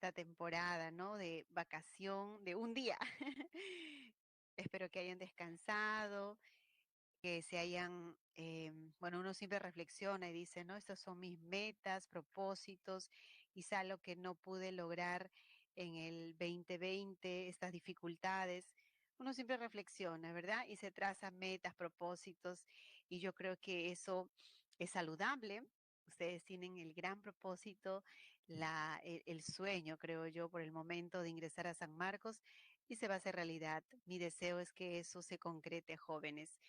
esta temporada, ¿no? De vacación de un día. Espero que hayan descansado, que se hayan, bueno, uno siempre reflexiona y dice, no, estas son mis metas, propósitos, quizá lo que no pude lograr en el 2020, estas dificultades. Uno siempre reflexiona, ¿verdad? Y se traza metas, propósitos, y yo creo que eso es saludable. Ustedes tienen el gran propósito, el sueño, creo yo, por el momento de ingresar a San Marcos y se va a hacer realidad. Mi deseo es que eso se concrete, jóvenes.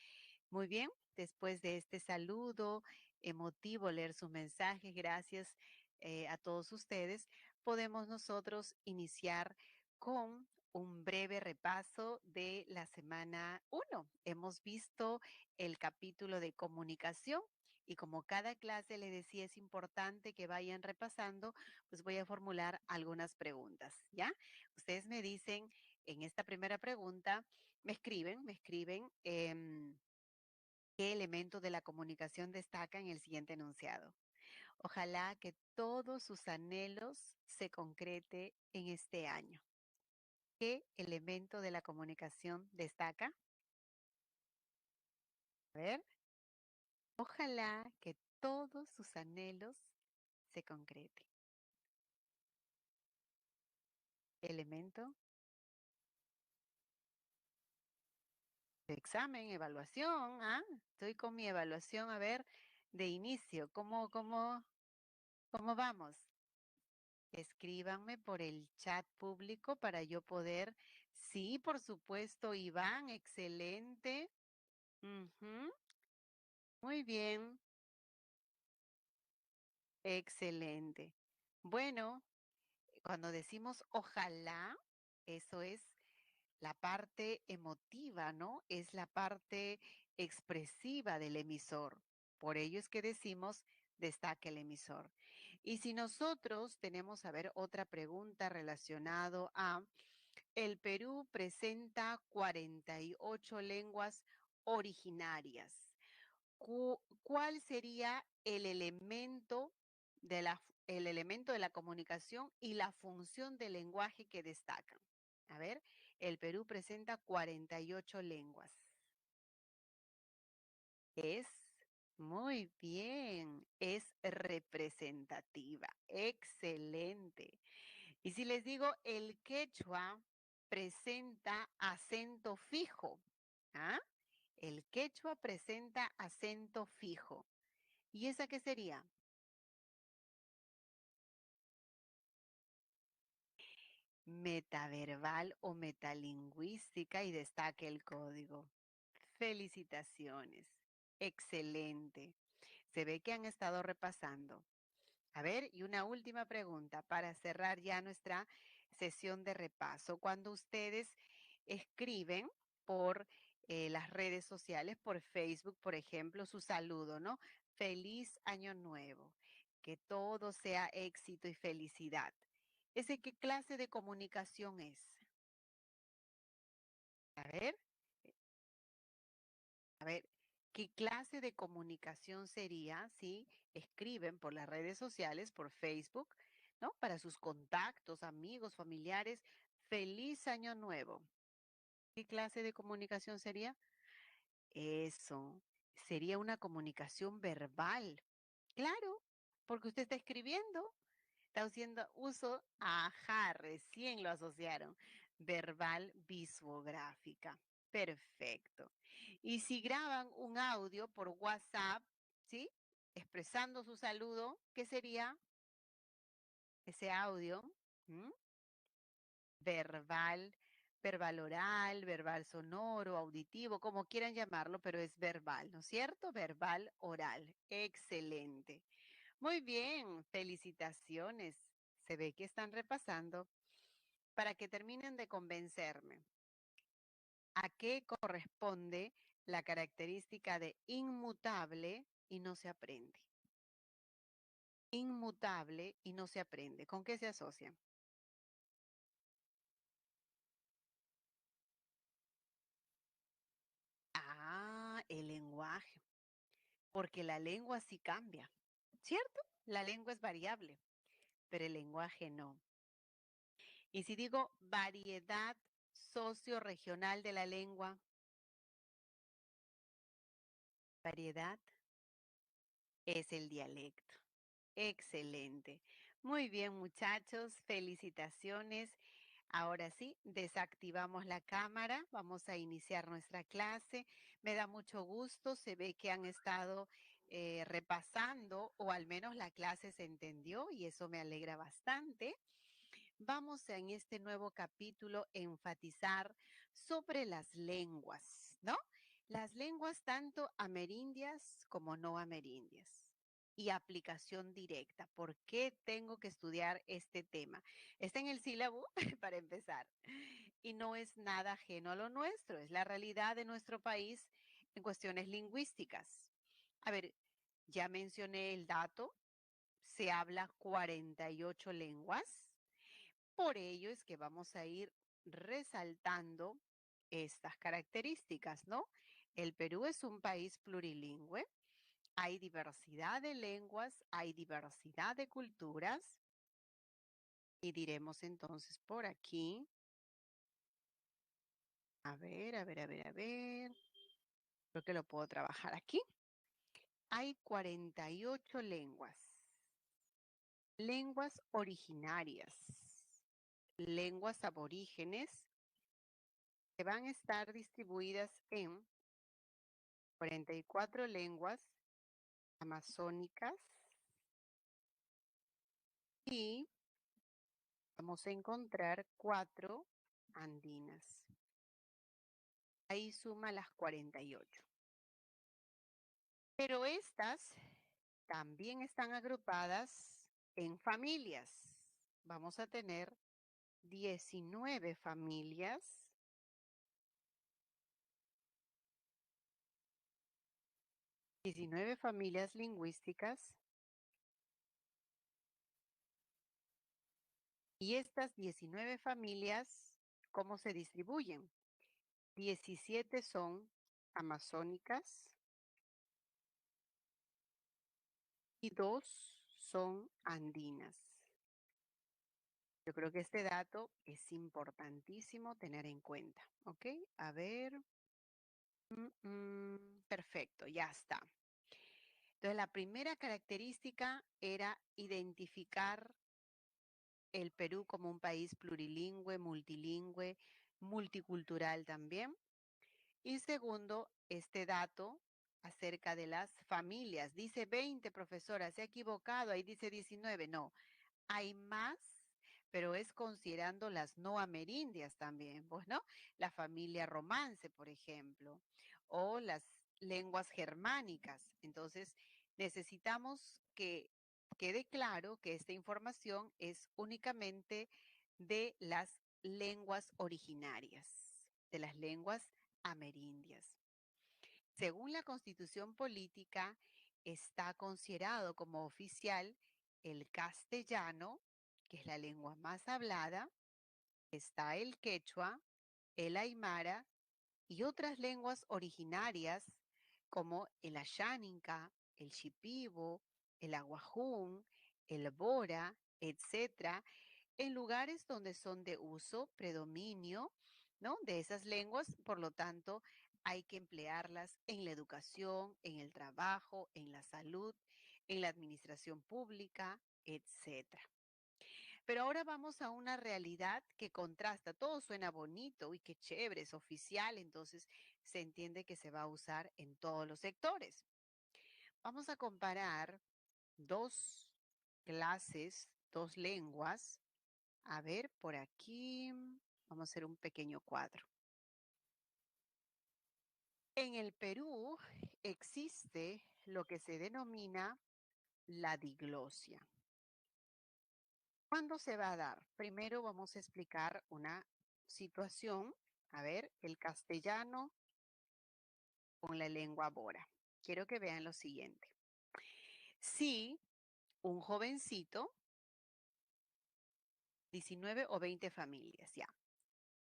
Muy bien, después de este saludo emotivo, leer sus mensajes, gracias a todos ustedes, podemos nosotros iniciar con un breve repaso de la semana 1. Hemos visto el capítulo de comunicación y como cada clase le decía es importante que vayan repasando, pues voy a formular algunas preguntas, ¿ya? Ustedes me dicen en esta primera pregunta, me escriben. ¿Qué elemento de la comunicación destaca en el siguiente enunciado? Ojalá que todos sus anhelos se concrete en este año. ¿Qué elemento de la comunicación destaca? A ver, ojalá que todos sus anhelos se concreten. Elemento de examen, evaluación, ¿ah? Estoy con mi evaluación, a ver, de inicio, ¿cómo vamos? Escríbanme por el chat público para yo poder. Sí, por supuesto, Iván, excelente. Ujú, muy bien, excelente. Bueno, cuando decimos ojalá, eso es la parte emotiva, ¿no? Es la parte expresiva del emisor. Por ello es que decimos destaca el emisor. Y si nosotros tenemos, a ver, otra pregunta relacionado a el Perú presenta 48 lenguas originarias. ¿Cuál sería el elemento de la comunicación y la función del lenguaje que destacan? A ver, el Perú presenta 48 lenguas. Es muy bien, es representativa, excelente. Y si les digo, el quechua presenta acento fijo, ¿ah? El quechua presenta acento fijo. ¿Y esa qué sería? Metaverbal o metalingüística y destaque el código. Felicitaciones. Excelente. Se ve que han estado repasando. A ver, y una última pregunta para cerrar ya nuestra sesión de repaso. Cuando ustedes escriben por las redes sociales, por Facebook, por ejemplo, su saludo, ¿no? Feliz año nuevo. Que todo sea éxito y felicidad. ¿Ese qué clase de comunicación es? A ver, eh, a ver, ¿qué clase de comunicación sería si escriben por las redes sociales, por Facebook, ¿no? Para sus contactos, amigos, familiares, feliz año nuevo. ¿Qué clase de comunicación sería? Eso, sería una comunicación verbal. Claro, porque usted está escribiendo, está haciendo uso, ajá, recién lo asociaron, verbal visvográfica. Perfecto. Y si graban un audio por WhatsApp, ¿sí? Expresando su saludo, ¿qué sería ese audio? ¿Mm? Verbal, verbal oral, verbal sonoro, auditivo, como quieran llamarlo, pero es verbal, ¿no es cierto? Verbal oral. Excelente. Muy bien, felicitaciones. Se ve que están repasando para que terminen de convencerme. ¿A qué corresponde la característica de inmutable y no se aprende? Inmutable y no se aprende. ¿Con qué se asocia? Ah, el lenguaje, porque la lengua sí cambia, ¿cierto? La lengua es variable, pero el lenguaje no. Y si digo variedad socioregional de la lengua, variedad es el dialecto. Excelente. Muy bien, muchachos, felicitaciones. Ahora sí, desactivamos la cámara, vamos a iniciar nuestra clase. Me da mucho gusto, se ve que han estado repasando o al menos la clase se entendió y eso me alegra bastante. Vamos en este nuevo capítulo a enfatizar sobre las lenguas, ¿no? Las lenguas tanto amerindias como no amerindias y aplicación directa. ¿Por qué tengo que estudiar este tema? Está en el sílabo para empezar y no es nada ajeno a lo nuestro, es la realidad de nuestro país en cuestiones lingüísticas. A ver, ya mencioné el dato, se habla 48 lenguas. Por ello es que vamos a ir resaltando estas características, ¿no? El Perú es un país plurilingüe, hay diversidad de lenguas, hay diversidad de culturas y diremos entonces por aquí, a ver, creo que lo puedo trabajar aquí. Hay 48 lenguas, lenguas originarias, lenguas aborígenes que van a estar distribuidas en 44 lenguas amazónicas y vamos a encontrar 4 andinas. Ahí suma las 48. Pero estas también están agrupadas en familias. Vamos a tener 19 familias, 19 familias lingüísticas y estas 19 familias, ¿cómo se distribuyen? 17 son amazónicas y 2 son andinas. Yo creo que este dato es importantísimo tener en cuenta, ¿ok? A ver. Perfecto, ya está. Entonces, la primera característica era identificar el Perú como un país plurilingüe, multilingüe, multicultural también. Y segundo, este dato acerca de las familias. Dice 20, profesora, se ha equivocado, ahí dice 19. No, hay más, pero es considerando las no amerindias también, pues, ¿no? La familia romance, por ejemplo, o las lenguas germánicas. Entonces, necesitamos que quede claro que esta información es únicamente de las lenguas originarias, de las lenguas amerindias. Según la Constitución Política, está considerado como oficial el castellano, que es la lengua más hablada, está el quechua, el aymara y otras lenguas originarias como el ayáninca, el shipibo, el aguajún, el bora, etcétera, en lugares donde son de uso, predominio, ¿no? De esas lenguas, por lo tanto, hay que emplearlas en la educación, en el trabajo, en la salud, en la administración pública, etcétera. Pero ahora vamos a una realidad que contrasta. Todo suena bonito y qué chévere, es oficial, entonces se entiende que se va a usar en todos los sectores. Vamos a comparar dos clases, dos lenguas. A ver, por aquí vamos a hacer un pequeño cuadro. En el Perú existe lo que se denomina la diglosia. ¿Cuándo se va a dar? Primero vamos a explicar una situación. A ver, el castellano con la lengua bora. Quiero que vean lo siguiente. Si un jovencito, 19 o 20 familias, ya,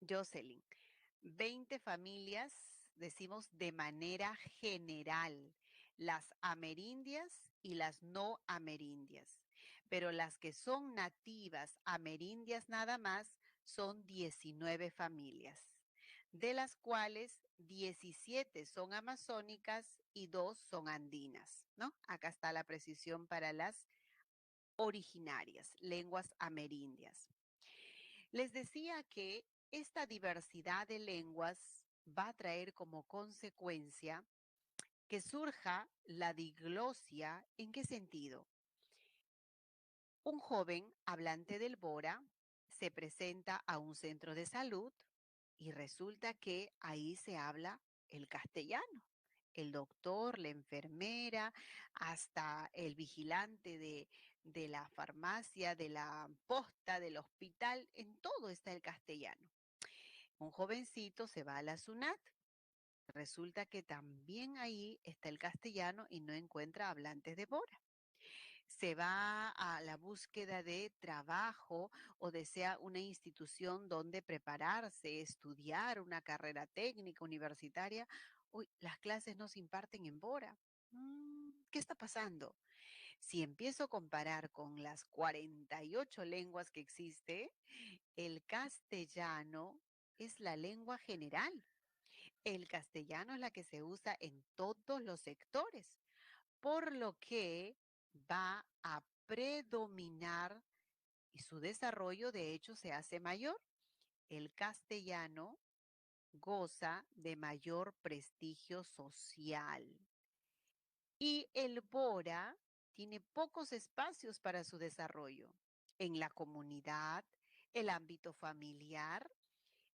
Jocelyn, 20 familias, decimos de manera general, las amerindias y las no amerindias. Pero las que son nativas amerindias nada más son 19 familias, de las cuales 17 son amazónicas y 2 son andinas, ¿no? Acá está la precisión para las originarias, lenguas amerindias. Les decía que esta diversidad de lenguas va a traer como consecuencia que surja la diglosia. ¿En qué sentido? Un joven hablante del Bora se presenta a un centro de salud y resulta que ahí se habla el castellano. El doctor, la enfermera, hasta el vigilante de la farmacia, de la posta, del hospital, en todo está el castellano. Un jovencito se va a la SUNAT, resulta que también ahí está el castellano y no encuentra hablantes de Bora. Se va a la búsqueda de trabajo o desea una institución donde prepararse, estudiar una carrera técnica universitaria. Uy, las clases no se imparten en Bora. ¿Qué está pasando? Si empiezo a comparar con las 48 lenguas que existe, el castellano es la lengua general. El castellano es la que se usa en todos los sectores, por lo que va a predominar y su desarrollo de hecho se hace mayor. El castellano goza de mayor prestigio social y el Bora tiene pocos espacios para su desarrollo en la comunidad, el ámbito familiar.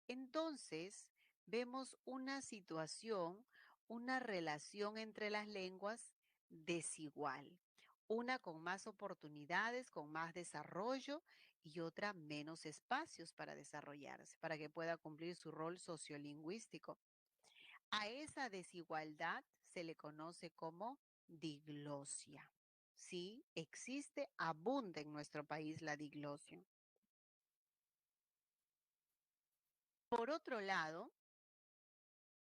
Entonces, vemos una situación, una relación entre las lenguas desigual. Una con más oportunidades, con más desarrollo y otra menos espacios para desarrollarse, para que pueda cumplir su rol sociolingüístico. A esa desigualdad se le conoce como diglosia. Sí, existe, abunda en nuestro país la diglosia. Por otro lado,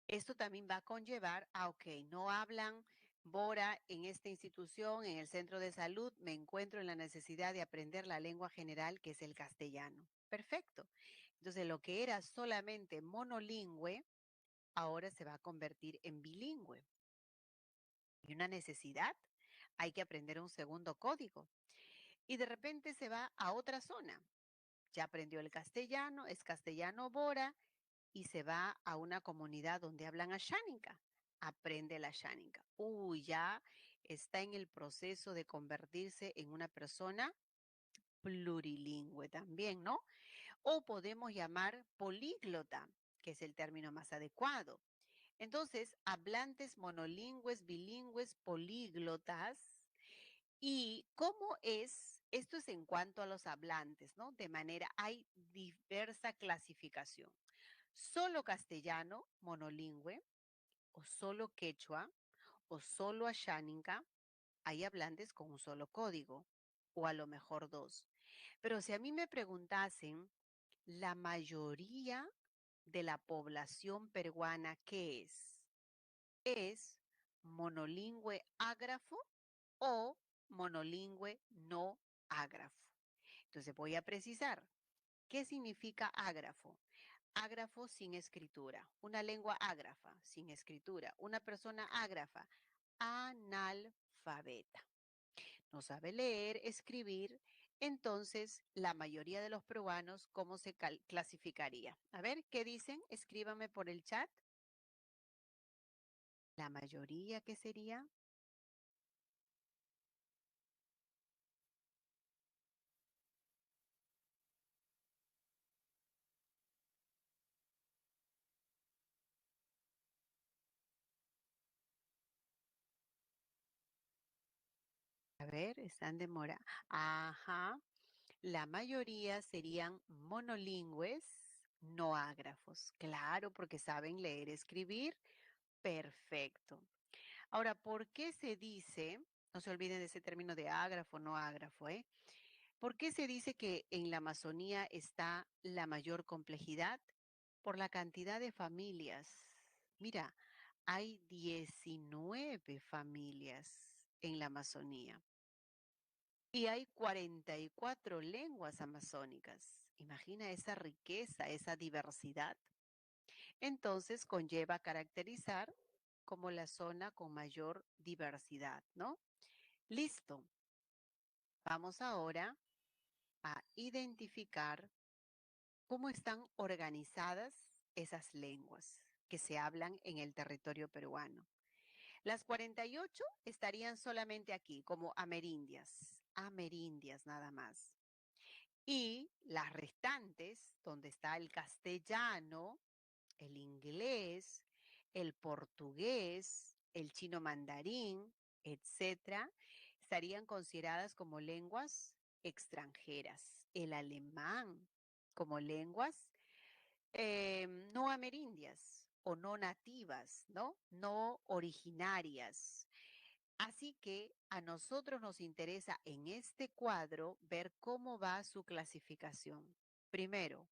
esto también va a conllevar a, ok, no hablan Bora en esta institución, en el centro de salud, me encuentro en la necesidad de aprender la lengua general, que es el castellano. Perfecto. Entonces, lo que era solamente monolingüe, ahora se va a convertir en bilingüe. Hay una necesidad, hay que aprender un segundo código. Y de repente se va a otra zona. Ya aprendió el castellano, es castellano Bora, y se va a una comunidad donde hablan asháninca. Aprende la asháninca. Uy, ya está en el proceso de convertirse en una persona plurilingüe también, ¿no? O podemos llamar políglota, que es el término más adecuado. Entonces, hablantes monolingües, bilingües, políglotas. ¿Y cómo es? Esto es en cuanto a los hablantes, ¿no? De manera, hay diversa clasificación. Solo castellano, monolingüe, o solo quechua, o solo asháninca, hay hablantes con un solo código, o a lo mejor dos. Pero si a mí me preguntasen, la mayoría de la población peruana, ¿qué es? ¿Es monolingüe ágrafo o monolingüe no ágrafo? Entonces voy a precisar, ¿qué significa ágrafo? Ágrafo sin escritura, una lengua ágrafa sin escritura, una persona ágrafa, analfabeta. No sabe leer, escribir, entonces la mayoría de los peruanos, ¿cómo se clasificaría? A ver, ¿qué dicen? Escríbame por el chat. La mayoría, ¿qué sería? A ver, están de mora. Ajá. La mayoría serían monolingües, no ágrafos. Claro, porque saben leer, escribir. Perfecto. Ahora, ¿por qué se dice, no se olviden de ese término de ágrafo, no ágrafo, ¿eh? ¿Por qué se dice que en la Amazonía está la mayor complejidad? Por la cantidad de familias. Mira, hay 19 familias en la Amazonía y hay 44 lenguas amazónicas. Imagina esa riqueza, esa diversidad. Entonces conlleva caracterizar como la zona con mayor diversidad, ¿no? Listo. Vamos ahora a identificar cómo están organizadas esas lenguas que se hablan en el territorio peruano. Las 48 estarían solamente aquí, como amerindias nada más. Y las restantes, donde está el castellano, el inglés, el portugués, el chino mandarín, etcétera, estarían consideradas como lenguas extranjeras. El alemán como lenguas no amerindias o no nativas, ¿no? No originarias. Así que a nosotros nos interesa en este cuadro ver cómo va su clasificación. Primero,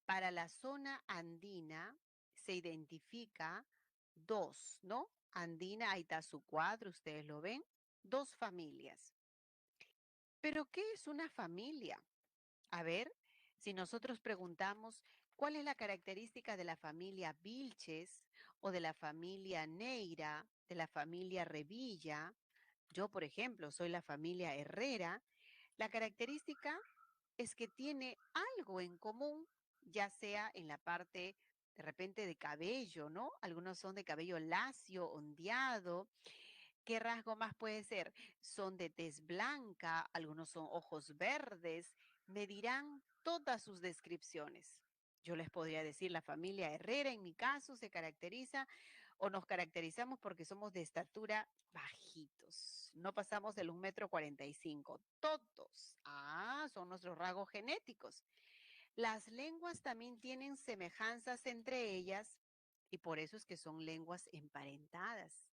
para la zona andina se identifica dos, ¿no? Andina, ahí está su cuadro, ustedes lo ven, dos familias. Pero ¿qué es una familia? A ver, si nosotros preguntamos cuál es la característica de la familia Vilches o de la familia Neira, de la familia Revilla, yo, por ejemplo, soy la familia Herrera, la característica es que tiene algo en común, ya sea en la parte de repente de cabello, ¿no? Algunos son de cabello lacio, ondeado. ¿Qué rasgo más puede ser? Son de tez blanca, algunos son ojos verdes. Me dirán todas sus descripciones. Yo les podría decir, la familia Herrera en mi caso se caracteriza o nos caracterizamos porque somos de estatura bajitos. No pasamos del 1,45 m. Todos. Ah, son nuestros rasgos genéticos. Las lenguas también tienen semejanzas entre ellas y por eso es que son lenguas emparentadas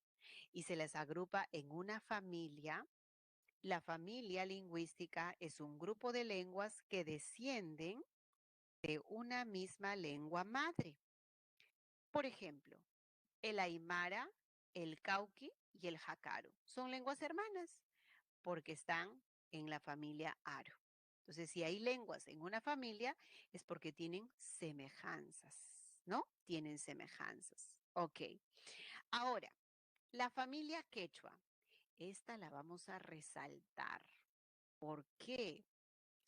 y se les agrupa en una familia. La familia lingüística es un grupo de lenguas que descienden de una misma lengua madre. Por ejemplo, el aymara, el cauqui y el jacaru son lenguas hermanas porque están en la familia aro. Entonces, si hay lenguas en una familia es porque tienen semejanzas, ¿no? Tienen semejanzas. Ok. Ahora, la familia quechua. Esta la vamos a resaltar. ¿Por qué?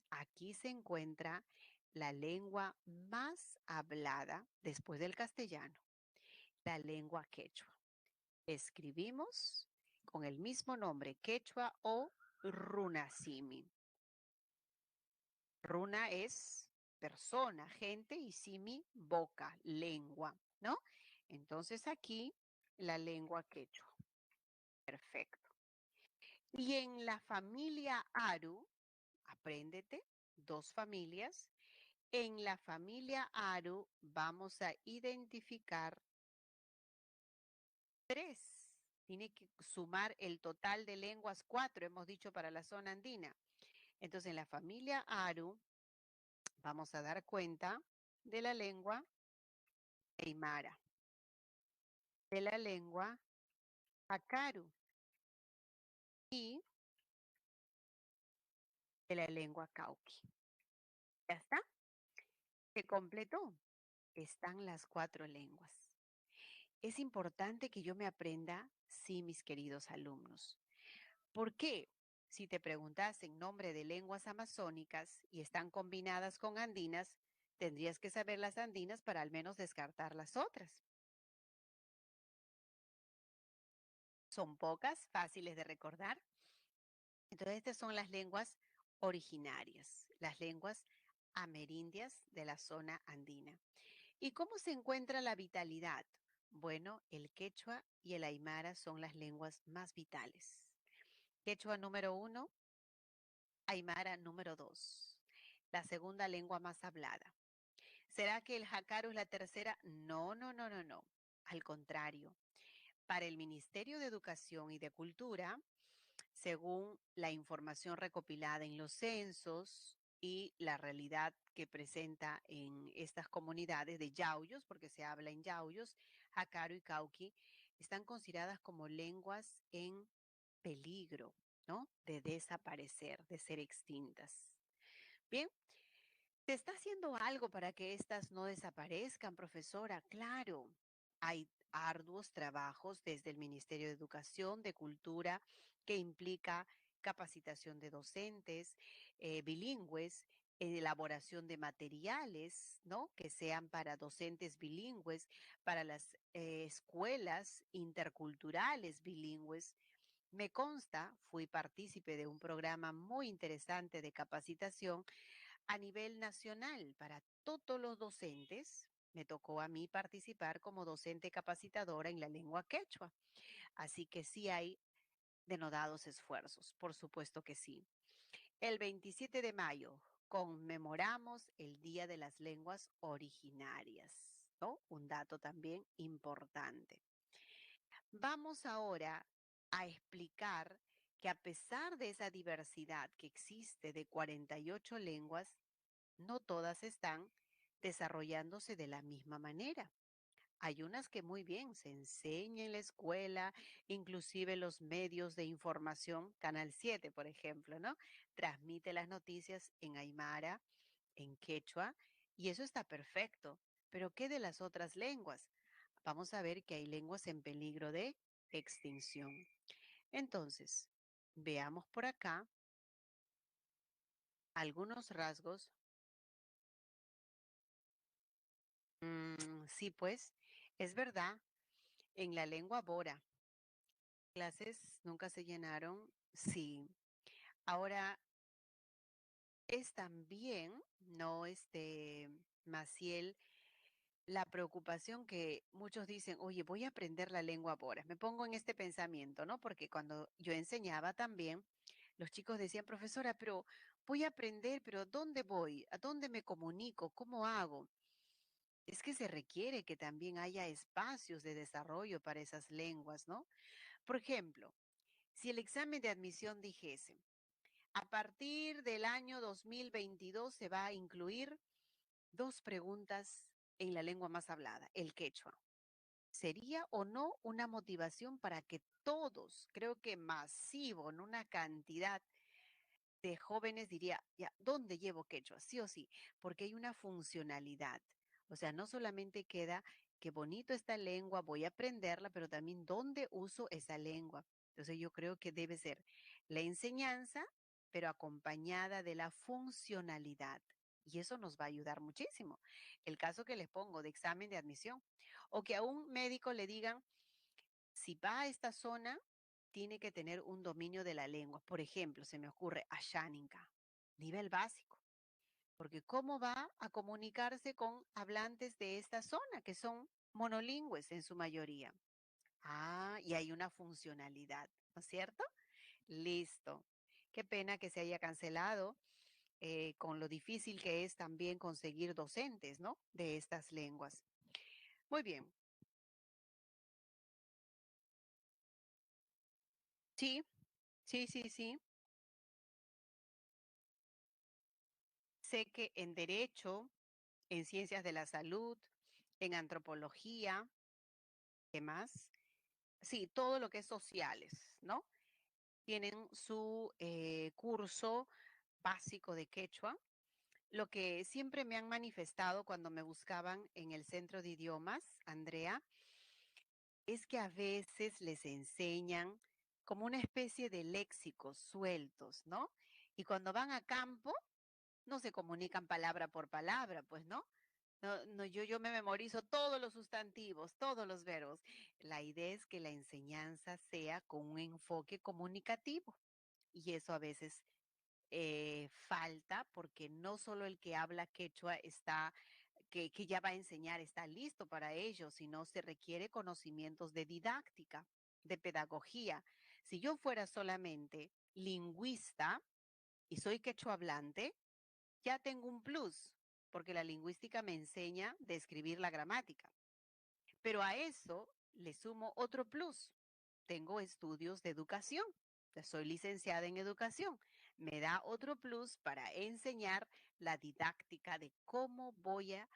Aquí se encuentra la lengua más hablada después del castellano, la lengua quechua. Escribimos con el mismo nombre, quechua o runasimi. Runa es persona, gente y simi, boca, lengua, ¿no? Entonces aquí la lengua quechua. Perfecto. Y en la familia Aru, apréndete, dos familias. En la familia Aru vamos a identificar tres. Tiene que sumar el total de lenguas, cuatro, hemos dicho, para la zona andina. Entonces, en la familia Aru vamos a dar cuenta de la lengua aymara, de la lengua Akaru y de la lengua Cauqui. ¿Ya está? ¿Se completó? Están las cuatro lenguas. Es importante que yo me aprenda, sí, mis queridos alumnos. ¿Por qué? Si te preguntas en nombre de lenguas amazónicas y están combinadas con andinas, tendrías que saber las andinas para al menos descartar las otras. Son pocas, fáciles de recordar. Entonces, estas son las lenguas originarias, las lenguas amerindias de la zona andina. ¿Y cómo se encuentra la vitalidad? Bueno, el quechua y el aymara son las lenguas más vitales. Quechua número 1, aymara número 2. La segunda lengua más hablada. ¿Será que el jácaro es la tercera? No, no, no, no, no. Al contrario, para el Ministerio de Educación y de Cultura, según la información recopilada en los censos y la realidad que presenta en estas comunidades de yauyos, porque se habla en yauyos, jácaro y cauqui, están consideradas como lenguas en peligro, ¿no? De desaparecer, de ser extintas. Bien, ¿Se está haciendo algo para que estas no desaparezcan, profesora? Claro, hay arduos trabajos desde el Ministerio de Educación, de Cultura, que implica capacitación de docentes bilingües, elaboración de materiales, ¿no? Que sean para docentes bilingües, para las escuelas interculturales bilingües. Me consta, fui partícipe de un programa muy interesante de capacitación a nivel nacional para todos los docentes. Me tocó a mí participar como docente capacitadora en la lengua quechua. Así que sí hay denodados esfuerzos, por supuesto que sí. El 27 de mayo conmemoramos el Día de las Lenguas Originarias, ¿no? Un dato también importante. Vamos ahora a explicar que a pesar de esa diversidad que existe de 48 lenguas, no todas están desarrollándose de la misma manera. Hay unas que muy bien se enseña en la escuela, inclusive los medios de información, Canal 7, por ejemplo, ¿no? Transmite las noticias en aymara, en quechua, y eso está perfecto. Pero ¿qué de las otras lenguas? Vamos a ver que hay lenguas en peligro de extinción. Entonces, veamos por acá algunos rasgos. Sí, pues, es verdad, en la lengua bora, clases nunca se llenaron, sí. Ahora, es también, no, Maciel, la preocupación que muchos dicen, oye, voy a aprender la lengua bora. Me pongo en este pensamiento, ¿no? Porque cuando yo enseñaba también, los chicos decían, profesora, pero voy a aprender, pero ¿dónde voy? ¿A dónde me comunico? ¿Cómo hago? Es que se requiere que también haya espacios de desarrollo para esas lenguas, ¿no? Por ejemplo, si el examen de admisión dijese, a partir del año 2022 se va a incluir dos preguntas en la lengua más hablada, el quechua. ¿Sería o no una motivación para que todos, creo que masivo, en una cantidad de jóvenes diría, ya, ¿dónde llevo quechua? Sí o sí, porque hay una funcionalidad. O sea, no solamente queda qué bonito esta lengua, voy a aprenderla, pero también dónde uso esa lengua. Entonces yo creo que debe ser la enseñanza, pero acompañada de la funcionalidad. Y eso nos va a ayudar muchísimo. El caso que les pongo de examen de admisión, o que a un médico le digan, si va a esta zona, tiene que tener un dominio de la lengua. Por ejemplo, se me ocurre Asháninka, nivel básico, porque ¿cómo va a comunicarse con hablantes de esta zona, que son monolingües en su mayoría? Ah, y hay una funcionalidad, ¿no es cierto? Listo. Qué pena que se haya cancelado con lo difícil que es también conseguir docentes, ¿no? De estas lenguas. Muy bien. Sí, sí. Sé que en derecho, en ciencias de la salud, en antropología, ¿qué más? Sí, todo lo que es sociales, ¿no? Tienen su curso básico de quechua. Lo que siempre me han manifestado cuando me buscaban en el centro de idiomas, Andrea, es que a veces les enseñan como una especie de léxicos sueltos, ¿no? Y cuando van a campo, no se comunican palabra por palabra, pues, ¿no? No, yo me memorizo todos los sustantivos, todos los verbos. La idea es que la enseñanza sea con un enfoque comunicativo. Y eso a veces falta porque no solo el que habla quechua está, que ya va a enseñar, está listo para ello, sino se requiere conocimientos de didáctica, de pedagogía. Si yo fuera solamente lingüista y soy quechua hablante, ya tengo un plus, porque la lingüística me enseña a describir la gramática. Pero a eso le sumo otro plus. Tengo estudios de educación. Soy licenciada en educación. Me da otro plus para enseñar la didáctica de cómo voy a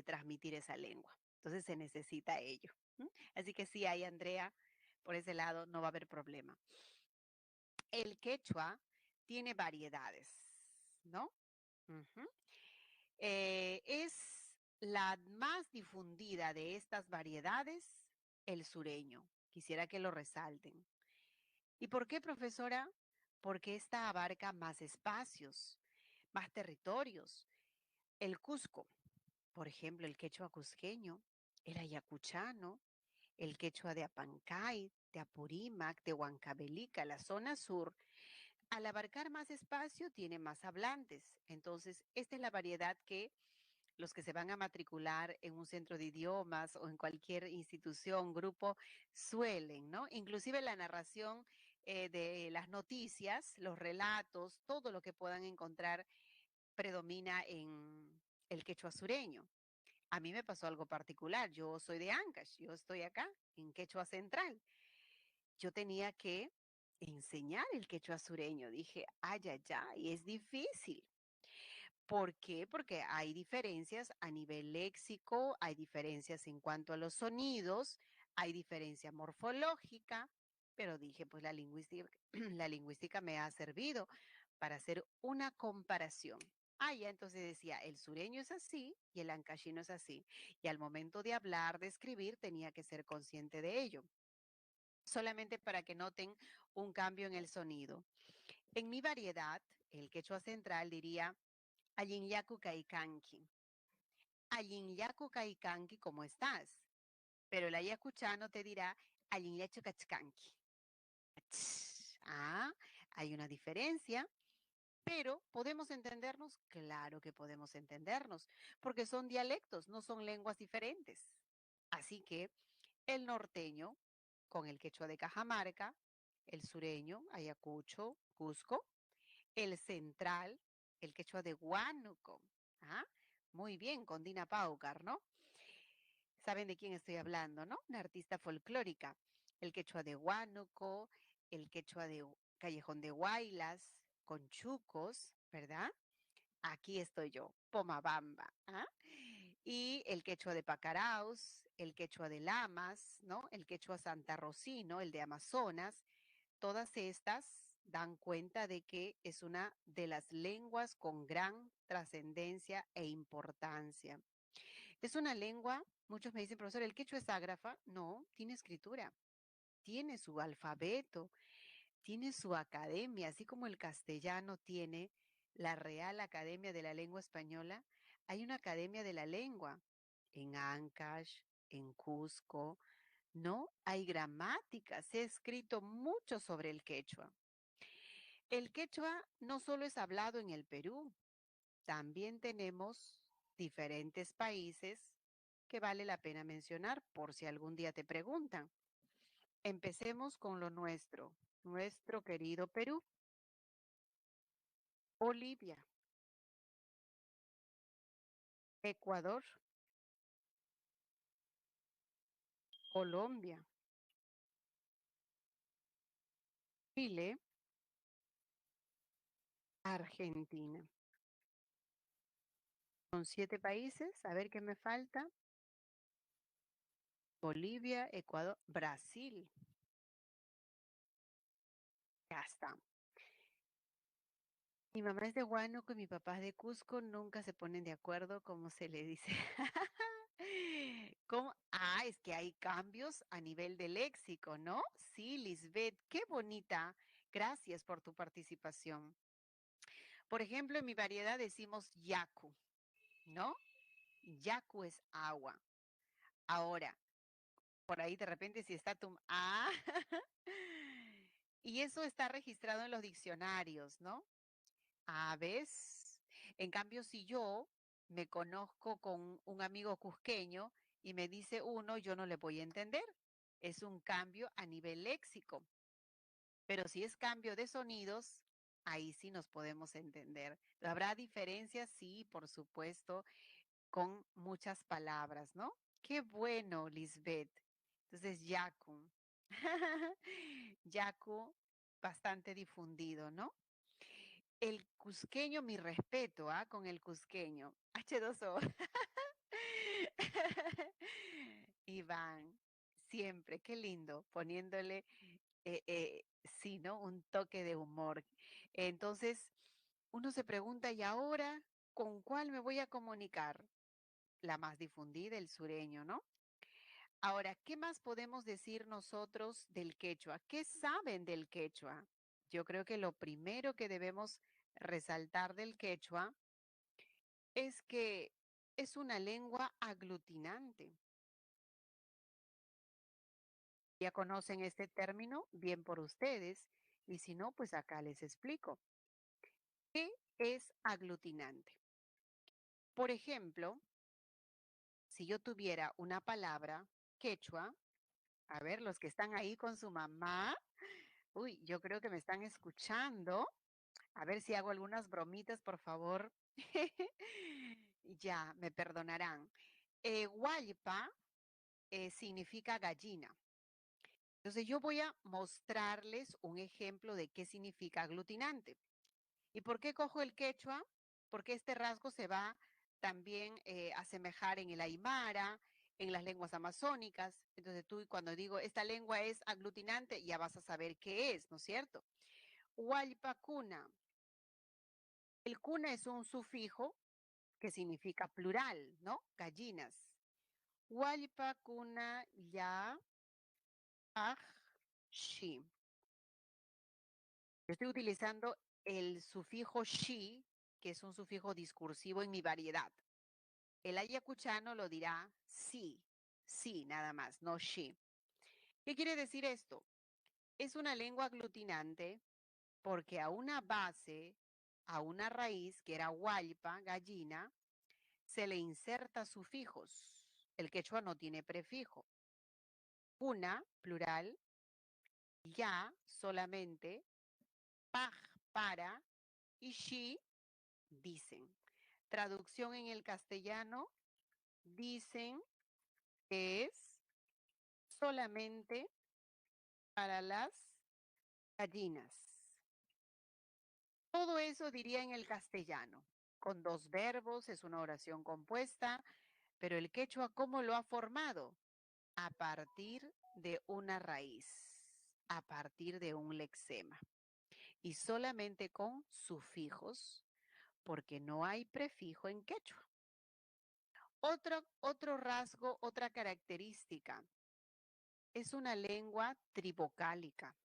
transmitir esa lengua. Entonces se necesita ello. ¿M? Así que sí, hay Andrea, por ese lado no va a haber problema. El quechua tiene variedades, ¿no? Ujú. La más difundida de estas variedades, el sureño. Quisiera que lo resalten. ¿Y por qué, profesora? Porque esta abarca más espacios, más territorios. El Cusco, por ejemplo, el quechua cusqueño, el ayacuchano, el quechua de Apancay, de Apurímac, de Huancavelica, la zona sur, al abarcar más espacio tiene más hablantes. Entonces, esta es la variedad que los que se van a matricular en un centro de idiomas o en cualquier institución, grupo, suelen, ¿no? Inclusive la narración de las noticias, los relatos, todo lo que puedan encontrar predomina en el quechua sureño. A mí me pasó algo particular. Yo soy de Ancash, yo estoy acá, en Quechua Central. Yo tenía que enseñar el quechua sureño. Dije, ay, ay, ay, es difícil. ¿Por qué? Porque hay diferencias a nivel léxico, hay diferencias en cuanto a los sonidos, hay diferencia morfológica, pero dije, pues la lingüística, la lingüística me ha servido para hacer una comparación. Ah, ya entonces decía, el sureño es así y el ancashino es así. Y al momento de hablar, de escribir, tenía que ser consciente de ello. Solamente para que noten un cambio en el sonido. En mi variedad, el quechua central diría Ayinyaku Kaikanki. Ayinyaku Kaikanki, ¿cómo estás? Pero el ayacuchano te dirá Ayinyachu Kachkanki. Ah, hay una diferencia, pero ¿podemos entendernos? Claro que podemos entendernos, porque son dialectos, no son lenguas diferentes. Así que el norteño con el quechua de Cajamarca, el sureño, Ayacucho, Cusco, el central, el quechua de Huánuco. ¿Ah? Muy bien, con Dina Paucar, ¿no? Saben de quién estoy hablando, ¿no? Una artista folclórica. El quechua de Huánuco, el quechua de Callejón de Huaylas, con chucos, ¿verdad? Aquí estoy yo, Pomabamba. ¿Ah? Y el quechua de Pacaraos, el quechua de Lamas, ¿no? El quechua santarrocino, el de Amazonas, todas estas dan cuenta de que es una de las lenguas con gran trascendencia e importancia. Es una lengua, muchos me dicen, profesor, ¿el quechua es ágrafa? No, tiene escritura, tiene su alfabeto, tiene su academia, así como el castellano tiene la Real Academia de la Lengua Española, hay una Academia de la Lengua en Ancash, en Cusco, ¿no? Hay gramática, se ha escrito mucho sobre el quechua. El quechua no solo es hablado en el Perú, también tenemos diferentes países que vale la pena mencionar por si algún día te preguntan. Empecemos con lo nuestro querido Perú, Bolivia, Ecuador, Colombia, Chile, Argentina. Son 7 países, a ver qué me falta. Bolivia, Ecuador, Brasil. Ya está. Mi mamá es de Huánuco y mi papá es de Cusco, nunca se ponen de acuerdo cómo se le dice. ¿Cómo? Ah, es que hay cambios a nivel de léxico, ¿no? Sí, Lisbeth, qué bonita. Gracias por tu participación. Por ejemplo, en mi variedad decimos yaku, ¿no? Yaku es agua. Ahora, por ahí de repente si está tu... Ah, y eso está registrado en los diccionarios, ¿no? A veces. En cambio, si yo me conozco con un amigo cusqueño y me dice uno, yo no le voy a entender. Es un cambio a nivel léxico. Pero si es cambio de sonidos, ahí sí nos podemos entender. ¿Habrá diferencias? Sí, por supuesto, con muchas palabras, ¿no? Qué bueno, Lisbeth. Entonces, Yaku. Yaku, bastante difundido, ¿no? El cusqueño, mi respeto, ¿ah? Con el cusqueño. H2O. Iván, siempre, qué lindo, poniéndole, sí, ¿no? Un toque de humor. Entonces, uno se pregunta, ¿y ahora con cuál me voy a comunicar? la más difundida, el sureño, ¿no? Ahora, ¿qué más podemos decir nosotros del quechua? ¿Qué saben del quechua? Yo creo que lo primero que debemos resaltar del quechua es que es una lengua aglutinante. Ya conocen este término, bien por ustedes, y si no, pues acá les explico. ¿Qué es aglutinante? Por ejemplo, si yo tuviera una palabra quechua, a ver, los que están ahí con su mamá, uy, yo creo que me están escuchando. A ver si hago algunas bromitas, por favor. Ya, me perdonarán. Guaypa significa gallina. Entonces yo voy a mostrarles un ejemplo de qué significa aglutinante. ¿Y por qué cojo el quechua? Porque este rasgo se va también a asemejar en el aymara, en las lenguas amazónicas. Entonces tú cuando digo esta lengua es aglutinante, ya vas a saber qué es, ¿no es cierto? Hualpa cuna. El cuna es un sufijo que significa plural, ¿no? Gallinas. Hualpa cuna ya aj shi. Yo estoy utilizando el sufijo shi, que es un sufijo discursivo en mi variedad. El ayacuchano lo dirá sí, sí, nada más, no shi. ¿Qué quiere decir esto? Es una lengua aglutinante porque a una base, a una raíz que era hualpa, gallina, se le inserta sufijos. El quechua no tiene prefijo. Una, plural, ya, solamente, paj, para, y shi, dicen. Traducción en el castellano, dicen que es solamente para las gallinas. Todo eso diría en el castellano. Con dos verbos, es una oración compuesta, pero el quechua, ¿cómo lo ha formado? A partir de una raíz, a partir de un lexema. Y solamente con sufijos, porque no hay prefijo en quechua. Otro rasgo, otra característica, es una lengua trivocálica.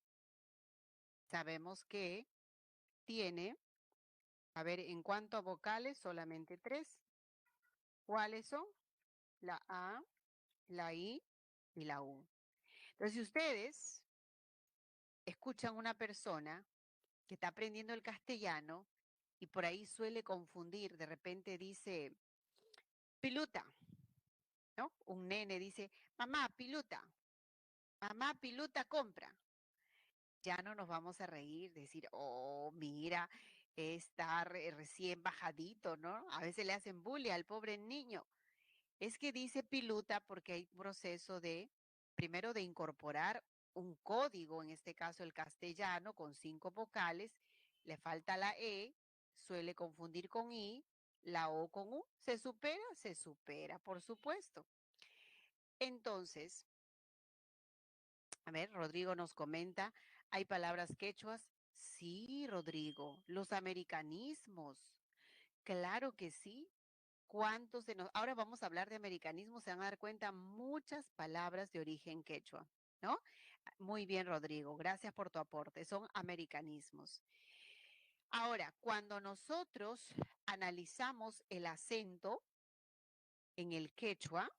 Sabemos que tiene, a ver, en cuanto a vocales, solamente tres. ¿Cuáles son? La A, la I y la U. Entonces, si ustedes escuchan una persona que está aprendiendo el castellano y por ahí suele confundir, de repente dice, piluta, ¿no? Un nene dice, mamá, piluta compra. Ya no nos vamos a reír, decir, oh, mira, está recién bajadito, ¿no? A veces le hacen bullying al pobre niño. Es que dice piluta porque hay un proceso de, primero, de incorporar un código, en este caso el castellano, con 5 vocales, le falta la E, suele confundir con I, la O con U. Se supera, por supuesto. Entonces, a ver, Rodrigo nos comenta, ¿hay palabras quechuas? Sí, Rodrigo, los americanismos. Claro que sí. ¿Cuántos de nosotros? Ahora vamos a hablar de americanismo, se van a dar cuenta muchas palabras de origen quechua, ¿no? Muy bien, Rodrigo, gracias por tu aporte, son americanismos. Ahora, cuando nosotros analizamos el acento en el quechua,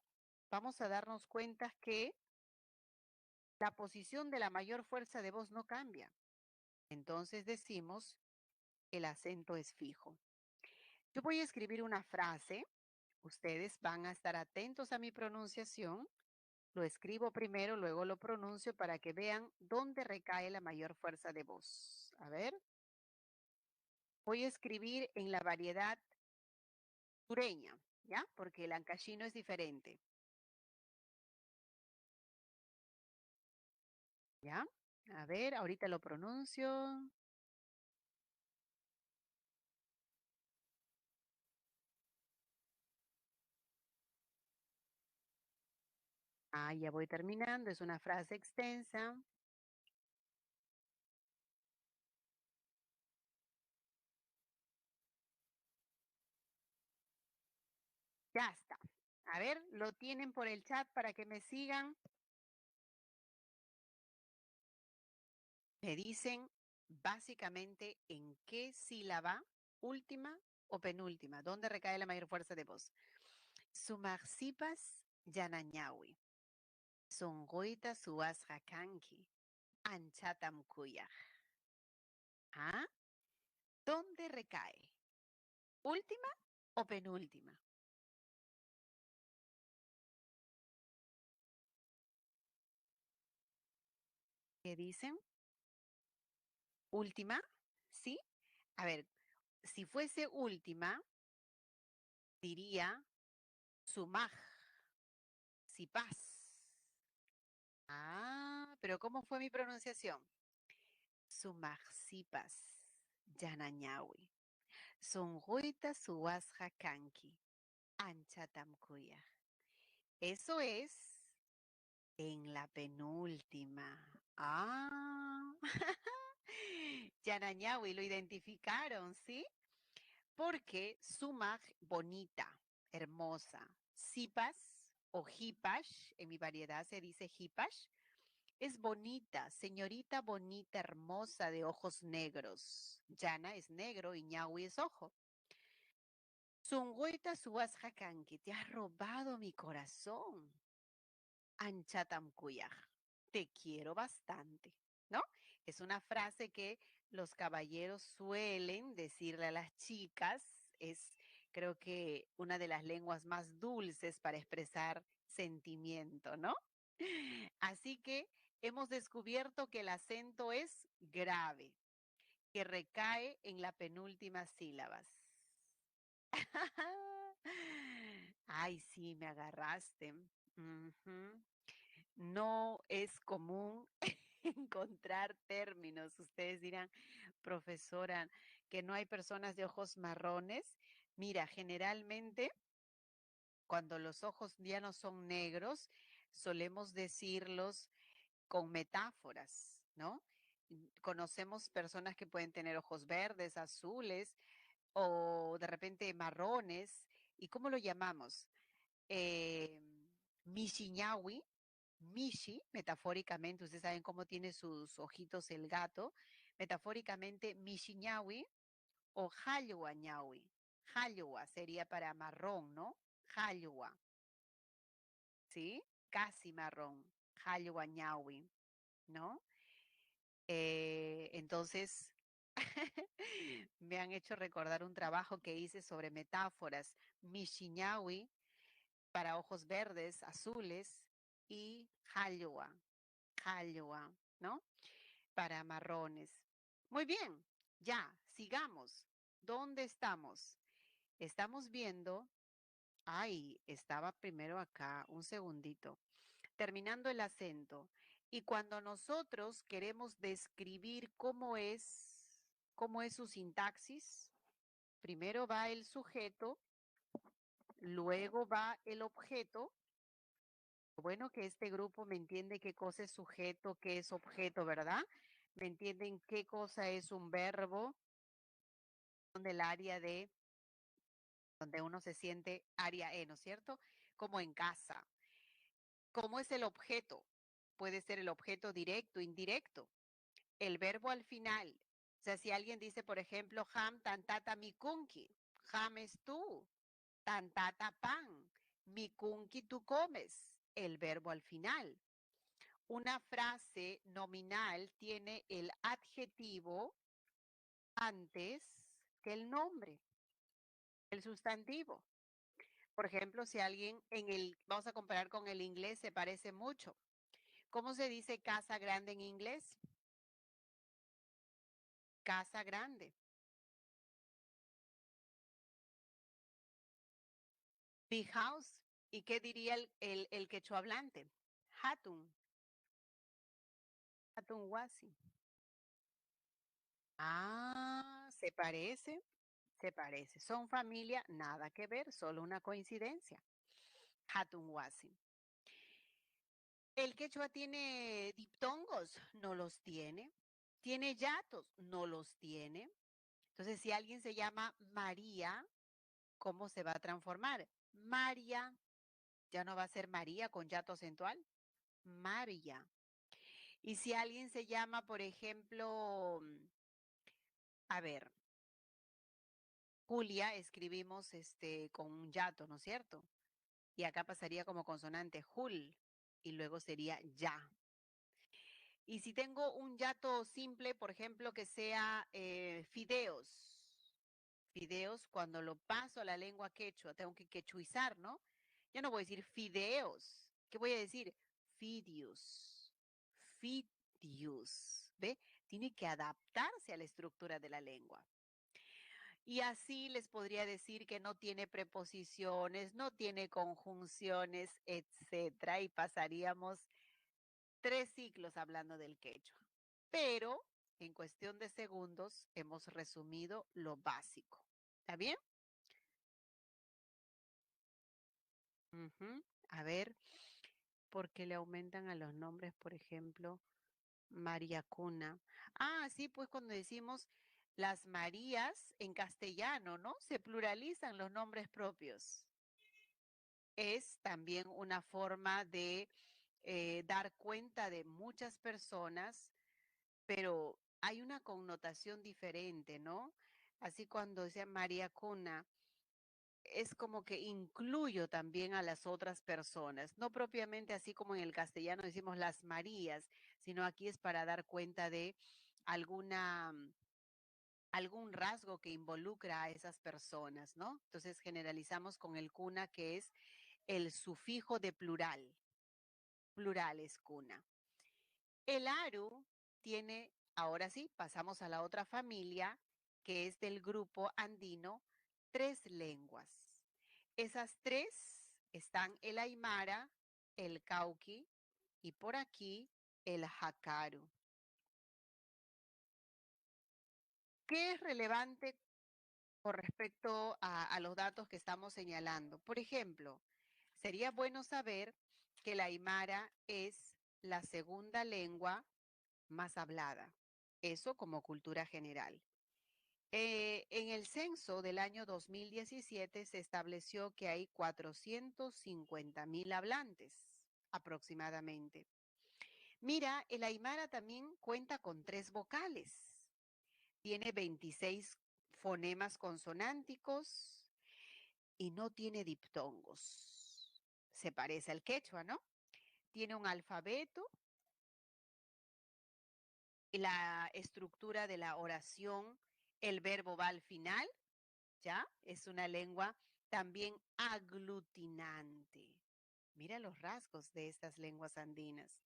vamos a darnos cuenta que la posición de la mayor fuerza de voz no cambia. Entonces decimos, el acento es fijo. Yo voy a escribir una frase, ustedes van a estar atentos a mi pronunciación. Lo escribo primero, luego lo pronuncio para que vean dónde recae la mayor fuerza de voz. A ver, voy a escribir en la variedad sureña, ¿ya? Porque el ancashino es diferente, ¿ya? A ver, ahorita lo pronuncio. Ah, ya voy terminando, es una frase extensa. Ya está. A ver, lo tienen por el chat para que me sigan. Me dicen básicamente en qué sílaba, última o penúltima, dónde recae la mayor fuerza de voz. Sumarsipas yanañawi, songoita suasrakanki, anchatamkuya. ¿Ah? ¿Dónde recae? ¿Última o penúltima? ¿Qué dicen? ¿Última? ¿Sí? A ver, si fuese última, diría sumaj, sipas. Ah, pero ¿cómo fue mi pronunciación? Sumarsipas, yanañawi. Sunguita suasja kanki, anchatamkuya. Eso es en la penúltima. Ah, Yanañawi, lo identificaron, ¿sí? Porque sumaj, bonita, hermosa. Sipas o hipash, en mi variedad se dice hipash, es bonita, señorita bonita, hermosa, de ojos negros. Yana es negro y ñawi es ojo. Sunguita suas hakanki, te has robado mi corazón. Anchatamkuyaj, te quiero bastante, ¿no? Es una frase que los caballeros suelen decirle a las chicas. Es, creo que, una de las lenguas más dulces para expresar sentimiento, ¿no? Así que hemos descubierto que el acento es grave, que recae en la penúltima sílabas. Ay, sí, me agarraste. Ujú. No es común encontrar términos. Ustedes dirán, profesora, que no hay personas de ojos marrones. Mira, generalmente cuando los ojos ya no son negros, solemos decirlos con metáforas, ¿no? Conocemos personas que pueden tener ojos verdes, azules o de repente marrones. ¿Y cómo lo llamamos? Eh, Mishiñawi, Mishi, metafóricamente, ustedes saben cómo tiene sus ojitos el gato, metafóricamente Mishiñawi o Hayuañawi. Hayua sería para marrón, ¿no? Hayua, ¿sí? Casi marrón. Hayuañawi, ¿no? Entonces, me han hecho recordar un trabajo que hice sobre metáforas. Mishiñawi para ojos verdes, azules, y Halua, Halua, ¿no? Para marrones. Muy bien, ya, sigamos. ¿Dónde estamos? Estamos viendo, ay, estaba primero acá, un segundito, terminando el acento. Y cuando nosotros queremos describir cómo es su sintaxis, primero va el sujeto, luego va el objeto. Bueno, que este grupo me entiende qué cosa es sujeto, qué es objeto, ¿verdad? Me entienden qué cosa es un verbo, del área de donde uno se siente área E, ¿no es cierto? Como en casa. ¿Cómo es el objeto? Puede ser el objeto directo, indirecto. El verbo al final. O sea, si alguien dice, por ejemplo, ham tantata mikunki, ham es tú, tantata pan, mikunki tú comes, el verbo al final. Una frase nominal tiene el adjetivo antes que el nombre, el sustantivo. Por ejemplo, si alguien vamos a comparar con el inglés, se parece mucho. ¿Cómo se dice casa grande en inglés? Casa grande. Big house. ¿Y qué diría el quechua hablante? Hatun. Hatun wasi. Ah, se parece, se parece. Son familia, nada que ver, solo una coincidencia. Hatun wasi. ¿El quechua tiene diptongos? No los tiene. ¿Tiene yatos? No los tiene. Entonces, si alguien se llama María, ¿cómo se va a transformar? María. Ya no va a ser María con yato acentual, María. Y si alguien se llama, por ejemplo, a ver, Julia, escribimos con un yato, ¿no es cierto? Y acá pasaría como consonante Jul y luego sería ya. Y si tengo un yato simple, por ejemplo, que sea fideos, fideos, cuando lo paso a la lengua quechua, tengo que quechuizar, ¿no? Ya no voy a decir fideos. ¿Qué voy a decir? Fidius. Fidius. ¿Ve? Tiene que adaptarse a la estructura de la lengua. Y así les podría decir que no tiene preposiciones, no tiene conjunciones, etcétera, y pasaríamos 3 ciclos hablando del quechua. Pero en cuestión de segundos hemos resumido lo básico. ¿Está bien? A ver, ¿por qué le aumentan a los nombres, por ejemplo, María Cuna? Ah, sí, pues cuando decimos las Marías en castellano, ¿no? Se pluralizan los nombres propios. Es también una forma de dar cuenta de muchas personas, pero hay una connotación diferente, ¿no? Así cuando dice María Cuna, es como que incluyo también a las otras personas, no propiamente así como en el castellano decimos las Marías, sino aquí es para dar cuenta de alguna algún rasgo que involucra a esas personas, ¿no? Entonces generalizamos con el cuna, que es el sufijo de plural. Plural es cuna. El aru tiene, ahora sí, pasamos a la otra familia, que es del grupo andino, 3 lenguas. Esas 3 están el aymara, el cauqui y por aquí el jacaru. ¿Qué es relevante con respecto a los datos que estamos señalando? Por ejemplo, sería bueno saber que el aymara es la segunda lengua más hablada. Eso como cultura general. En el censo del año 2017 se estableció que hay 450,000 hablantes aproximadamente. Mira, el aymara también cuenta con 3 vocales. Tiene 26 fonemas consonánticos y no tiene diptongos. Se parece al quechua, ¿no? Tiene un alfabeto, la estructura de la oración, el verbo va al final, ¿ya? Es una lengua también aglutinante. Mira los rasgos de estas lenguas andinas.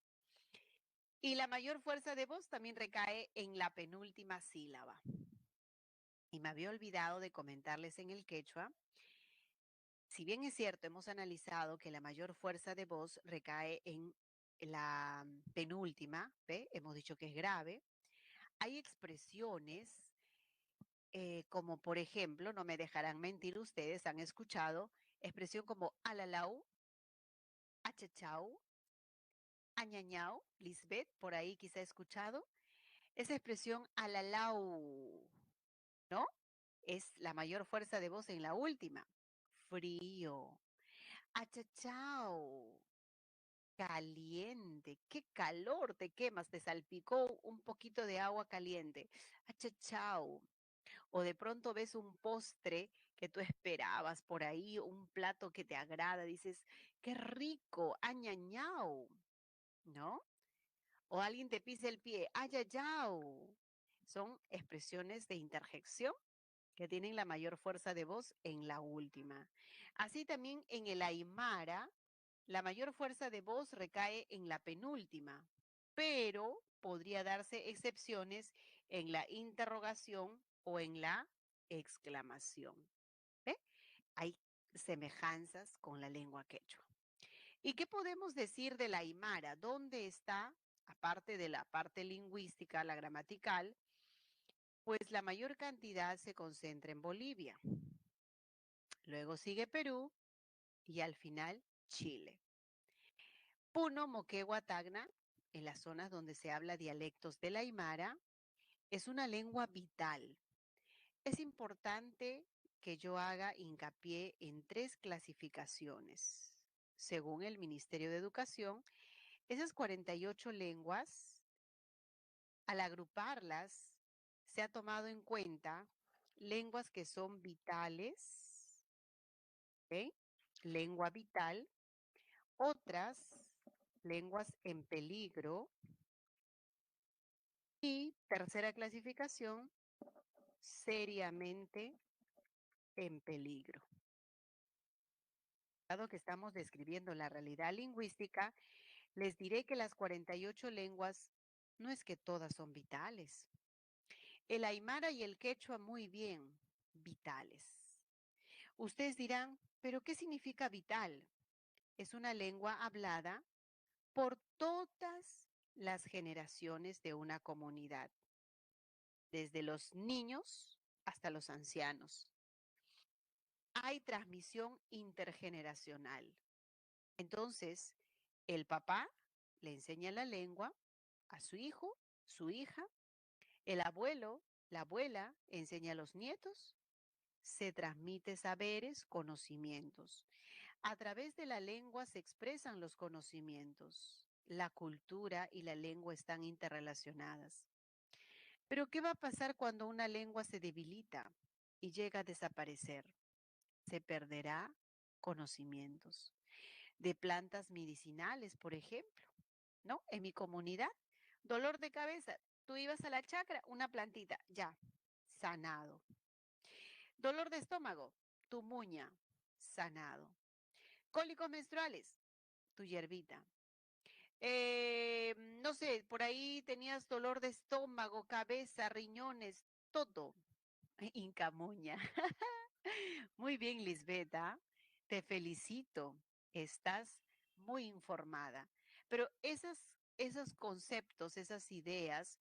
Y la mayor fuerza de voz también recae en la penúltima sílaba. Y me había olvidado de comentarles en el quechua, si bien es cierto, hemos analizado que la mayor fuerza de voz recae en la penúltima, ¿ve? Hemos dicho que es grave. Hay expresiones como por ejemplo, no me dejarán mentir ustedes, han escuchado expresión como alalau, achachau, añañau, Lisbeth, por ahí quizá ha escuchado. Esa expresión alalau, ¿no? Es la mayor fuerza de voz en la última. Frío. Achachau. Caliente. Qué calor te quemas. Te salpicó un poquito de agua caliente. Achachau. O de pronto ves un postre que tú esperabas por ahí, un plato que te agrada, dices, qué rico, añañao, ¿no? O alguien te pisa el pie, ayayao. Son expresiones de interjección que tienen la mayor fuerza de voz en la última. Así también en el aymara, la mayor fuerza de voz recae en la penúltima, pero podría darse excepciones en la interrogación o en la exclamación. ¿Ve? Hay semejanzas con la lengua quechua. ¿Y qué podemos decir de la aymara? ¿Dónde está, aparte de la parte lingüística, la gramatical? Pues la mayor cantidad se concentra en Bolivia. Luego sigue Perú y al final Chile. Puno, Moquegua, Tacna, en las zonas donde se habla dialectos del aymara, es una lengua vital. Es importante que yo haga hincapié en 3 clasificaciones. según el Ministerio de Educación, esas 48 lenguas, al agruparlas, se ha tomado en cuenta lenguas que son vitales, ¿ok? Lengua vital, otras lenguas en peligro y tercera clasificación, seriamente en peligro. Dado que estamos describiendo la realidad lingüística, les diré que las 48 lenguas no es que todas son vitales. El aymara y el quechua muy bien, vitales. Ustedes dirán, ¿pero qué significa vital? Es una lengua hablada por todas las generaciones de una comunidad, desde los niños hasta los ancianos. Hay transmisión intergeneracional. Entonces, el papá le enseña la lengua a su hijo, su hija, el abuelo, la abuela enseña a los nietos, se transmite saberes, conocimientos. A través de la lengua se expresan los conocimientos. La cultura y la lengua están interrelacionadas. Pero ¿qué va a pasar cuando una lengua se debilita y llega a desaparecer? Se perderá conocimientos de plantas medicinales, por ejemplo, ¿no? En mi comunidad, dolor de cabeza, tú ibas a la chacra, una plantita, ya, sanado. Dolor de estómago, tu muña, sanado. Cólicos menstruales, tu hierbita. No sé, por ahí tenías dolor de estómago, cabeza, riñones, todo. Incamuña. Muy bien, Lisbeta. Te felicito. Estás muy informada. Pero esos conceptos, esas ideas,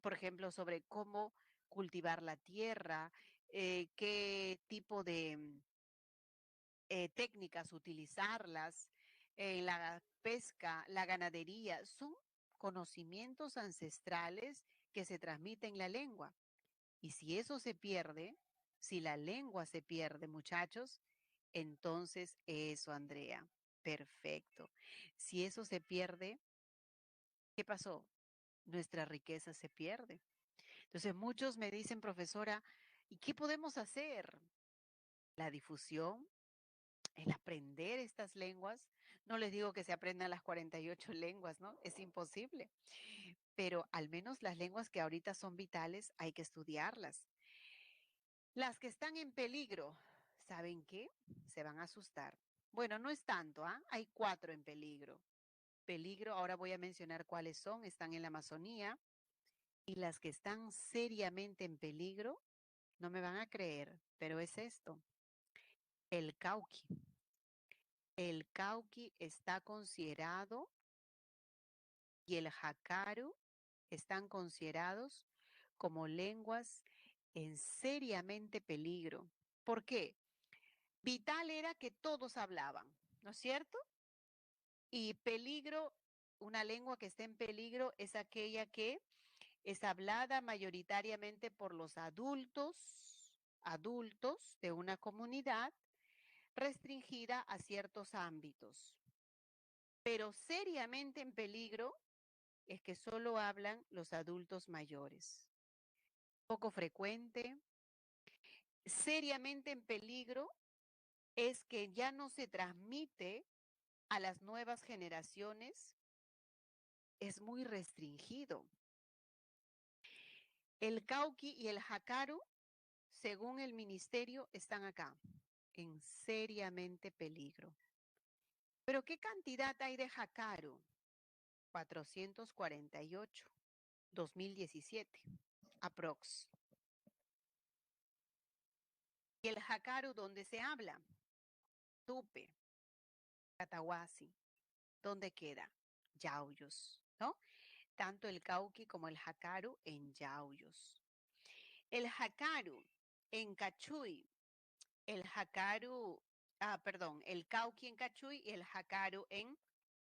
por ejemplo, sobre cómo cultivar la tierra, qué tipo de técnicas utilizarlas en la pesca, la ganadería, son conocimientos ancestrales que se transmiten en la lengua. Y si eso se pierde, si la lengua se pierde, muchachos, entonces eso, Andrea, perfecto. Si eso se pierde, ¿qué pasó? Nuestra riqueza se pierde. Entonces muchos me dicen, profesora, ¿y qué podemos hacer? La difusión, el aprender estas lenguas. No les digo que se aprendan las 48 lenguas, ¿no? Es imposible. Pero al menos las lenguas que ahorita son vitales hay que estudiarlas. Las que están en peligro, ¿saben qué? Se van a asustar. Bueno, no es tanto, ¿ah? Hay 4 en peligro. Peligro, ahora voy a mencionar cuáles son, están en la Amazonía. Y las que están seriamente en peligro, no me van a creer, pero es esto, el cauqui. El cauqui está considerado y el jacaru están considerados como lenguas en seriamente peligro. ¿Por qué? Vital era que todos hablaban, ¿no es cierto? Y peligro, una lengua que está en peligro es aquella que es hablada mayoritariamente por los adultos de una comunidad restringida a ciertos ámbitos. Pero seriamente en peligro es que solo hablan los adultos mayores. Poco frecuente. Seriamente en peligro es que ya no se transmite a las nuevas generaciones, es muy restringido. El cauqui y el jacaru, según el ministerio, están acá, en seriamente peligro. ¿Pero qué cantidad hay de jacaru? 448, 2017, aprox. ¿Y el jacaru dónde se habla? Tupe, Catahuasi. ¿Dónde queda? Yauyos, ¿no? Tanto el cauqui como el jacaru en Yauyos. El jacaru en Cachuy, el jacaru, perdón, el cauqui en Cachuy y el jacaru en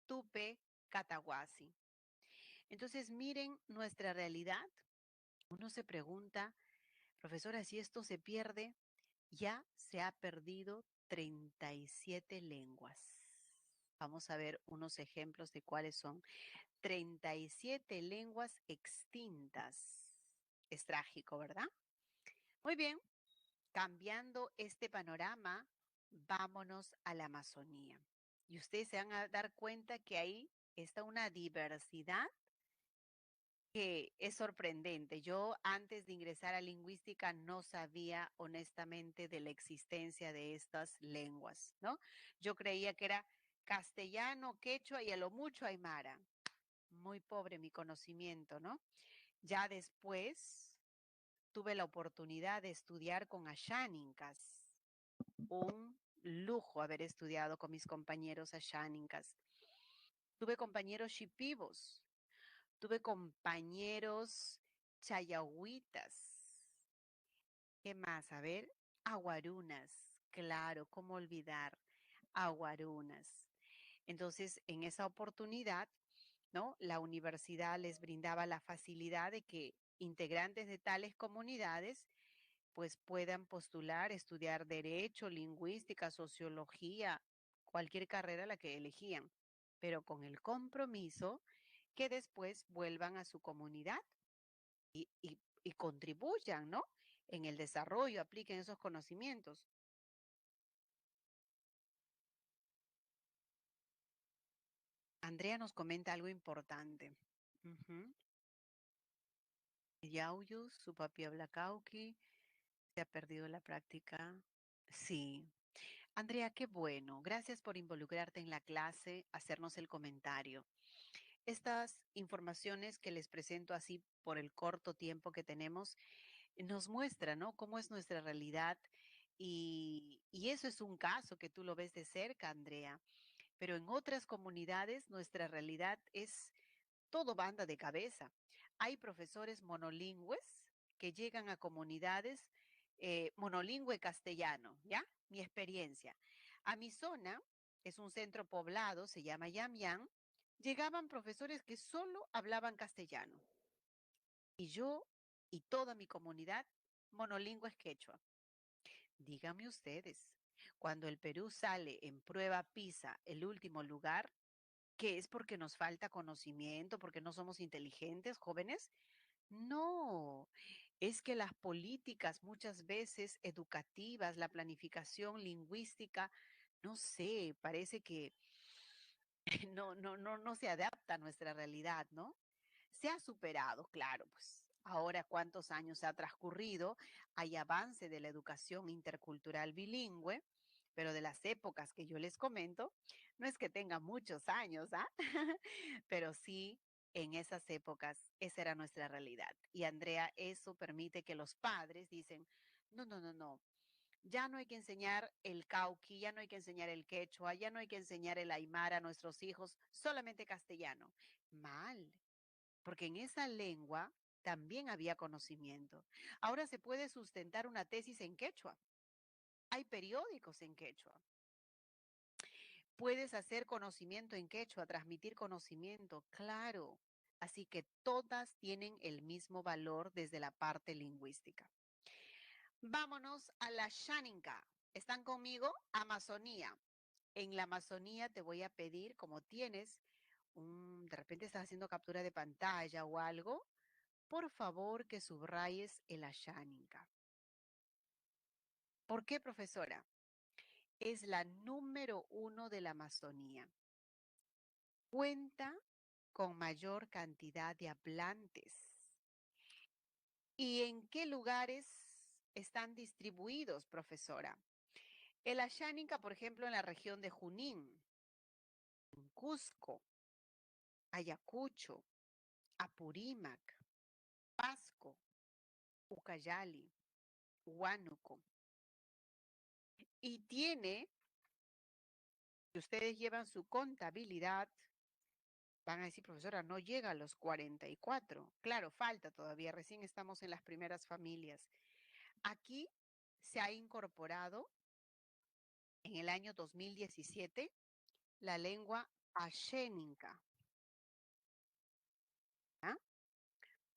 Tupe, Catahuasi. Entonces, miren nuestra realidad. Uno se pregunta, profesora, si esto se pierde, ya se ha perdido 37 lenguas. vamos a ver unos ejemplos de cuáles son 37 lenguas extintas. Es trágico, ¿verdad? Muy bien, cambiando este panorama, vámonos a la Amazonía. Y ustedes se van a dar cuenta que ahí está una diversidad que es sorprendente. Yo antes de ingresar a lingüística no sabía honestamente de la existencia de estas lenguas, ¿no? Yo creía que era castellano, quechua y a lo mucho aymara. Muy pobre mi conocimiento, ¿no? Ya después tuve la oportunidad de estudiar con asháninkas. Un lujo haber estudiado con mis compañeros asháninkas. Tuve compañeros shipibos, tuve compañeros chayahuitas. ¿Qué más? A ver, aguarunas. Claro, ¿cómo olvidar? Aguarunas. Entonces, en esa oportunidad, ¿no? La universidad les brindaba la facilidad de que integrantes de tales comunidades pues puedan postular, estudiar derecho, lingüística, sociología, cualquier carrera la que elegían, pero con el compromiso que después vuelvan a su comunidad y contribuyan, ¿no? En el desarrollo, apliquen esos conocimientos. Andrea nos comenta algo importante. Ujú. Yauyus, su papi habla cauqui, se ha perdido la práctica. Sí. Andrea, qué bueno. Gracias por involucrarte en la clase, hacernos el comentario. Estas informaciones que les presento así por el corto tiempo que tenemos nos muestran, ¿no? Cómo es nuestra realidad y eso es un caso que tú lo ves de cerca, Andrea. Pero en otras comunidades nuestra realidad es todo banda de cabeza. Hay profesores monolingües que llegan a comunidades monolingüe castellano, ¿ya? Mi experiencia. A mi zona, es un centro poblado, se llama Yamyán, llegaban profesores que solo hablaban castellano. Y yo y toda mi comunidad monolingües quechua. Díganme ustedes, cuando el Perú sale en prueba PISA el último lugar, ¿qué es porque nos falta conocimiento, porque no somos inteligentes, jóvenes? No, es que las políticas muchas veces educativas, la planificación lingüística, no sé, parece que no se adapta a nuestra realidad, ¿no? Se ha superado, claro, pues ahora cuántos años ha transcurrido, hay avance de la educación intercultural bilingüe, pero de las épocas que yo les comento, no es que tenga muchos años, ¿ah? Pero sí, en esas épocas, esa era nuestra realidad. Y Andrea, eso permite que los padres dicen, no, ya no hay que enseñar el cauqui, ya no hay que enseñar el quechua, ya no hay que enseñar el aymara a nuestros hijos, solamente castellano. Mal, porque en esa lengua también había conocimiento. Ahora se puede sustentar una tesis en quechua. Hay periódicos en quechua. Puedes hacer conocimiento en quechua, transmitir conocimiento, claro. Así que todas tienen el mismo valor desde la parte lingüística. Vámonos a la Xáninca. ¿Están conmigo? Amazonía. En la Amazonía te voy a pedir, como tienes de repente estás haciendo captura de pantalla o algo, por favor que subrayes el Asháninka. ¿Por qué, profesora? Es la número 1 de la Amazonía. Cuenta con mayor cantidad de hablantes. ¿Y en qué lugares están distribuidos, profesora? El Asháninka, por ejemplo, en la región de Junín, en Cusco, Ayacucho, Apurímac, Pasco, Ucayali, Huánuco. Y tiene, si ustedes llevan su contabilidad, van a decir, profesora, no llega a los 44. Claro, falta todavía, recién estamos en las primeras familias. Aquí se ha incorporado en el año 2017 la lengua ashéninca. ¿Ah?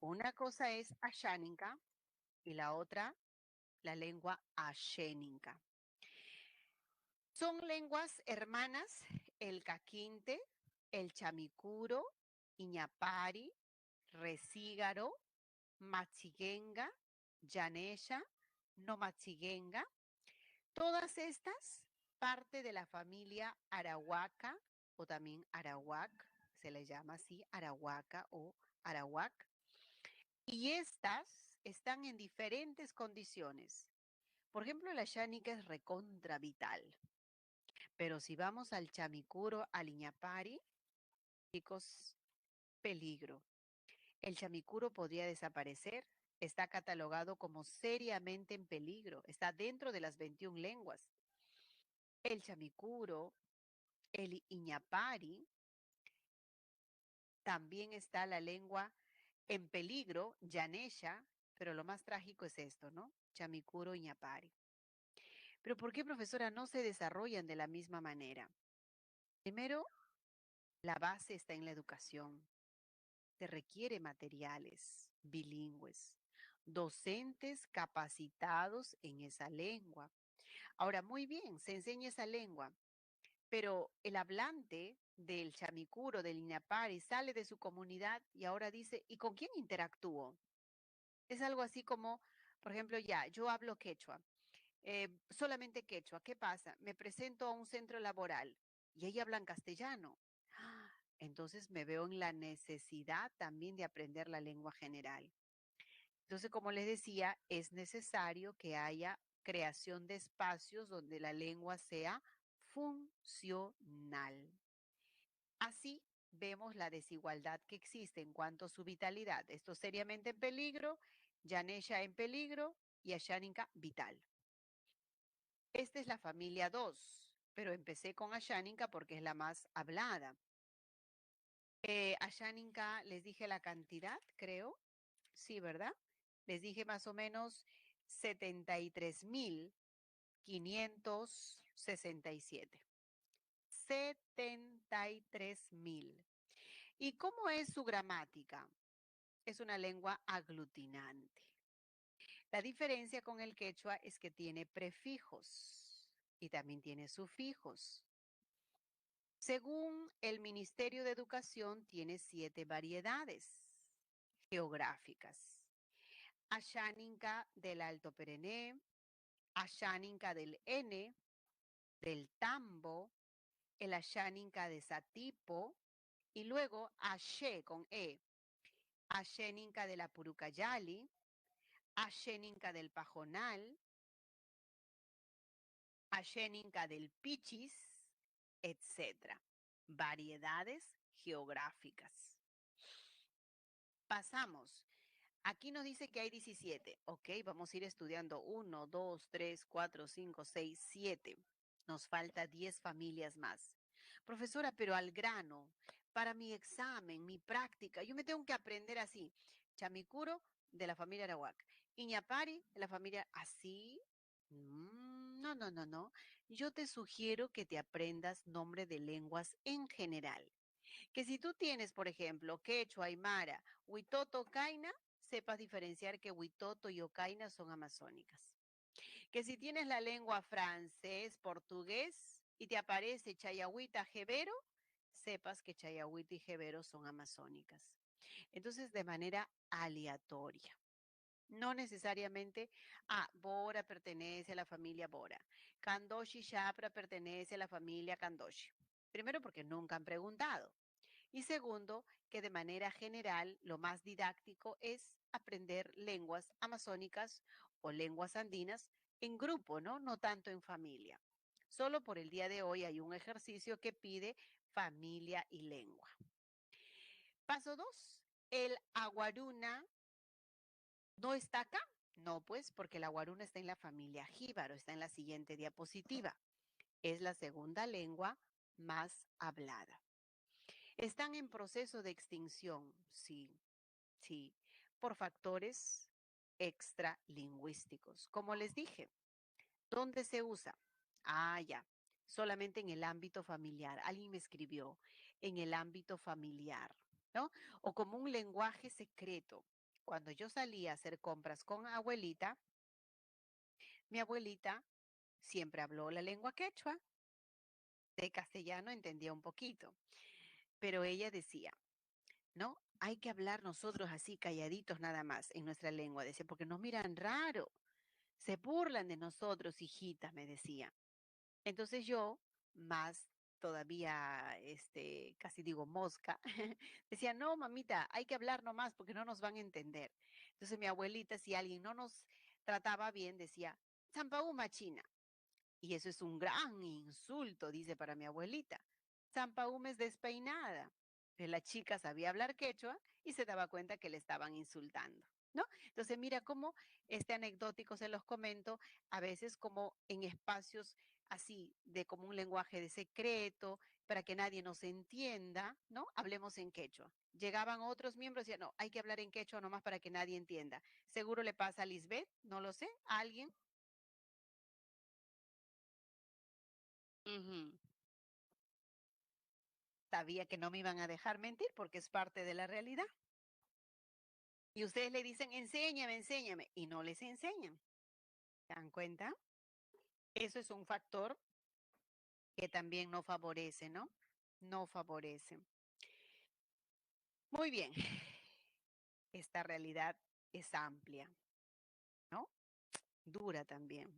Una cosa es asháninca y la otra la lengua ashéninca. Son lenguas hermanas el caquinte, el chamicuro, iñapari, resígaro, machiguenga, yanesha, no machiguenga. Todas estas parte de la familia arahuaca o también arawak, se les llama así, arahuaca o arawak. Y estas están en diferentes condiciones. Por ejemplo, la chánica es recontra vital. Pero si vamos al chamicuro, al iñapari, chicos, peligro. El chamicuro podría desaparecer. Está catalogado como seriamente en peligro. Está dentro de las 21 lenguas. El chamicuro, el iñapari, también está la lengua en peligro, yanesha, pero lo más trágico es esto, ¿no? Chamicuro, iñapari. Pero ¿por qué, profesora, no se desarrollan de la misma manera? Primero, la base está en la educación. Se requiere materiales bilingües, docentes capacitados en esa lengua. Ahora, muy bien, se enseña esa lengua, pero el hablante del chamicuro, del iñapari, sale de su comunidad y ahora dice, ¿y con quién interactúo? Es algo así como, por ejemplo, ya, yo hablo quechua, solamente quechua. ¿Qué pasa? Me presento a un centro laboral y ahí hablan castellano. Entonces me veo en la necesidad también de aprender la lengua general. Entonces, como les decía, es necesario que haya creación de espacios donde la lengua sea funcional. Así vemos la desigualdad que existe en cuanto a su vitalidad. Esto seriamente en peligro, Yanesha en peligro y Ashánica vital. Esta es la familia 2, pero empecé con Ashánica porque es la más hablada. Ashánica, les dije la cantidad, creo. Sí, ¿verdad? Les dije más o menos 73.567. 73.000. ¿Y cómo es su gramática? Es una lengua aglutinante. La diferencia con el quechua es que tiene prefijos y también tiene sufijos. Según el Ministerio de Educación, tiene 7 variedades geográficas. Asháninca del Alto Perené, Asháninca del N, del Tambo, el Asháninca de Satipo y luego Ashe con E, Ashéninca de la Purucayali, Ashéninca del Pajonal, Ashéninca del Pichis, etc. Variedades geográficas. Pasamos. Aquí nos dice que hay 17. Ok, vamos a ir estudiando 1, 2, 3, 4, 5, 6, 7. Nos falta 10 familias más. Profesora, pero al grano, para mi examen, mi práctica, yo me tengo que aprender así. Chamicuro de la familia Arawak. Iñapari de la familia así. No, no, no, no. Yo te sugiero que te aprendas nombre de lenguas en general. Que si tú tienes, por ejemplo, quechua, aymara, huitoto, caina, sepas diferenciar que huitoto y ocaina son amazónicas. Que si tienes la lengua francés, portugués y te aparece chayahuita, jebero, sepas que chayahuita y jebero son amazónicas. Entonces, de manera aleatoria. No necesariamente, Bora pertenece a la familia Bora. Kandoshi Shapra pertenece a la familia Kandoshi. Primero, porque nunca han preguntado. Y segundo, que de manera general lo más didáctico es aprender lenguas amazónicas o lenguas andinas en grupo, ¿no? No tanto en familia. Solo por el día de hoy hay un ejercicio que pide familia y lengua. Paso 2. El aguaruna no está acá. No, pues, porque el aguaruna está en la familia jíbaro, está en la siguiente diapositiva. Es la segunda lengua más hablada. Están en proceso de extinción, sí, sí, por factores extralingüísticos. Como les dije, ¿dónde se usa? Ya, solamente en el ámbito familiar. Alguien me escribió, en el ámbito familiar, ¿no? O como un lenguaje secreto. Cuando yo salía a hacer compras con abuelita, mi abuelita siempre habló la lengua quechua de castellano entendía un poquito, pero ella decía, ¿no? Hay que hablar nosotros así calladitos nada más en nuestra lengua, decía, porque nos miran raro, se burlan de nosotros, hijita, me decía. Entonces yo, más todavía, casi digo mosca, decía, no, mamita, hay que hablar nomás porque no nos van a entender. Entonces mi abuelita, si alguien no nos trataba bien, decía, Zampauma China. Y eso es un gran insulto, dice para mi abuelita. Zampauma es despeinada. Pero la chica sabía hablar quechua y se daba cuenta que le estaban insultando, ¿no? Entonces, mira cómo anecdótico se los comento, a veces como en espacios así de como un lenguaje de secreto, para que nadie nos entienda, ¿no? Hablemos en quechua. Llegaban otros miembros y decían, no, hay que hablar en quechua nomás para que nadie entienda. Seguro le pasa a Lisbeth, no lo sé, a alguien. Ujú. Sabía que no me iban a dejar mentir porque es parte de la realidad. Y ustedes le dicen, enséñame, enséñame, y no les enseñan. ¿Se dan cuenta? Eso es un factor que también no favorece, ¿no? No favorece. Muy bien, esta realidad es amplia, ¿no? Dura también.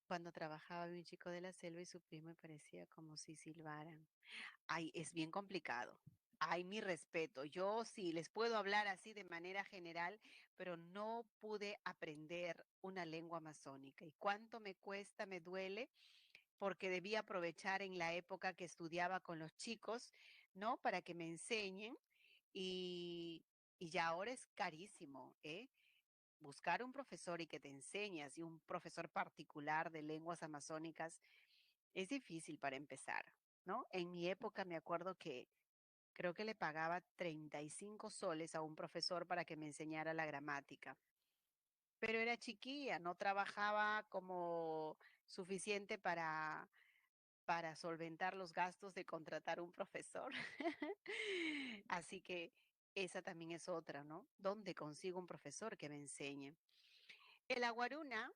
Cuando trabajaba un chico de la selva y su primo me parecía como si silbaran. Ay, es bien complicado. Ay, mi respeto. Yo sí les puedo hablar así de manera general, pero no pude aprender una lengua amazónica. ¿Y cuánto me cuesta, me duele? Porque debía aprovechar en la época que estudiaba con los chicos, ¿no? Para que me enseñen. Y, y ya ahora es carísimo, ¿eh? Buscar un profesor y que te enseñas y un profesor particular de lenguas amazónicas es difícil para empezar, ¿no? En mi época me acuerdo que creo que le pagaba 35 soles a un profesor para que me enseñara la gramática. Pero era chiquilla, no trabajaba como suficiente para solventar los gastos de contratar un profesor. Así que esa también es otra, ¿no? ¿Dónde consigo un profesor que me enseñe? El aguaruna,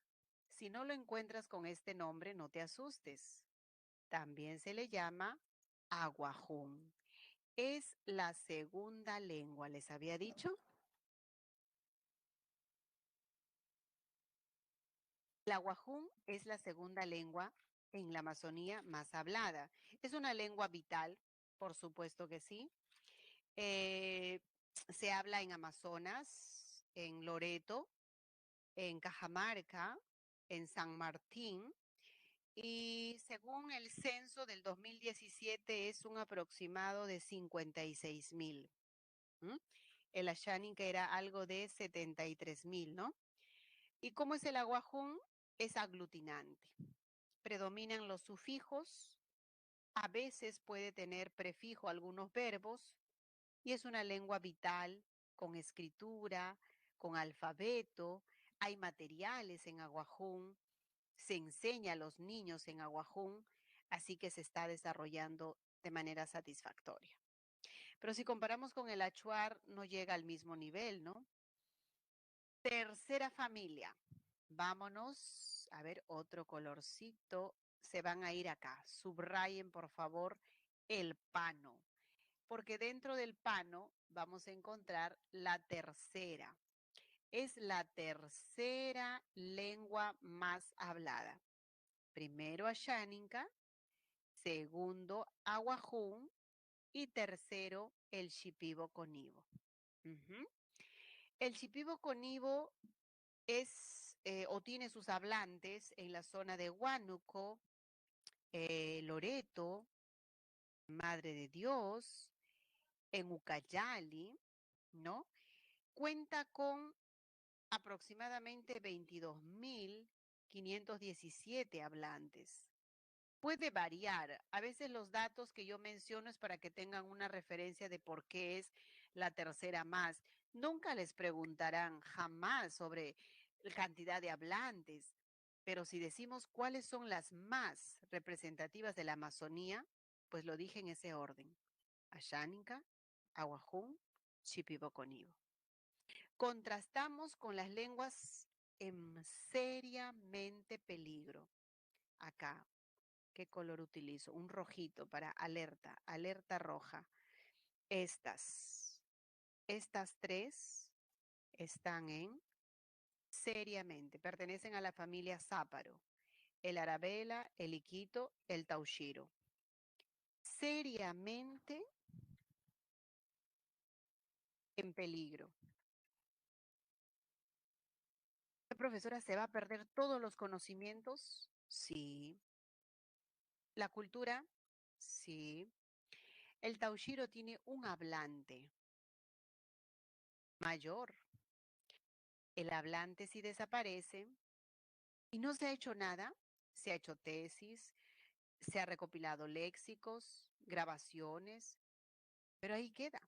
si no lo encuentras con este nombre, no te asustes. También se le llama aguajún. Es la segunda lengua, ¿les había dicho? El aguajún es la segunda lengua en la Amazonía más hablada. Es una lengua vital, por supuesto que sí. Eh, Se habla en Amazonas, en Loreto, en Cajamarca, en San Martín, y según el censo del 2017 es un aproximado de 56,000. El Asháninka era algo de 73,000, ¿no? ¿Y cómo es el aguajún? Es aglutinante. Predominan los sufijos, a veces puede tener prefijo algunos verbos y es una lengua vital con escritura, con alfabeto, hay materiales en aguajún, se enseña a los niños en aguajún, así que se está desarrollando de manera satisfactoria. Pero si comparamos con el achuar, no llega al mismo nivel, ¿no? Tercera familia. Vámonos a ver otro colorcito. Se van a ir acá. Subrayen, por favor, el pano. Porque dentro del pano vamos a encontrar la tercera. Es la tercera lengua más hablada. Primero Asháninka, segundo Aguajún y tercero el Shipibo Conibo. Ujú. El Shipibo Conibo es o tiene sus hablantes en la zona de Huánuco, Loreto, Madre de Dios, en Ucayali, ¿no? Cuenta con aproximadamente 22,517 hablantes. Puede variar. A veces los datos que yo menciono es para que tengan una referencia de por qué es la tercera más. Nunca les preguntarán jamás sobre la cantidad de hablantes, pero si decimos cuáles son las más representativas de la Amazonía, pues lo dije en ese orden. Asháninka, Aguajún, Shipibo-Conibo. Contrastamos con las lenguas en seriamente peligro. acá. ¿Qué color utilizo? Un rojito para alerta, alerta roja. Estas tres están en seriamente, pertenecen a la familia Záparo, el Arabella, el Iquito, el Taushiro. Seriamente en peligro. ¿La profesora se va a perder todos los conocimientos? Sí. ¿La cultura? Sí. El Taushiro tiene un hablante mayor. El hablante si desaparece y no se ha hecho nada, se ha hecho tesis, se ha recopilado léxicos, grabaciones, pero ahí queda,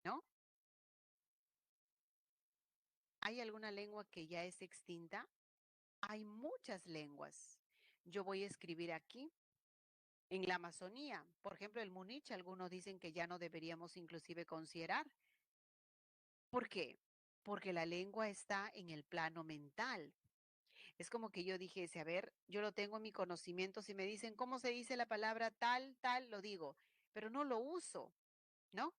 ¿no? ¿Hay alguna lengua que ya es extinta? Hay muchas lenguas. Yo voy a escribir aquí. En la Amazonía, por ejemplo, el Múnich, algunos dicen que ya no deberíamos inclusive considerar. ¿Por qué? Porque la lengua está en el plano mental. Es como que yo dijese, a ver, yo lo tengo en mi conocimiento, si me dicen cómo se dice la palabra tal, tal, lo digo, pero no lo uso, ¿no?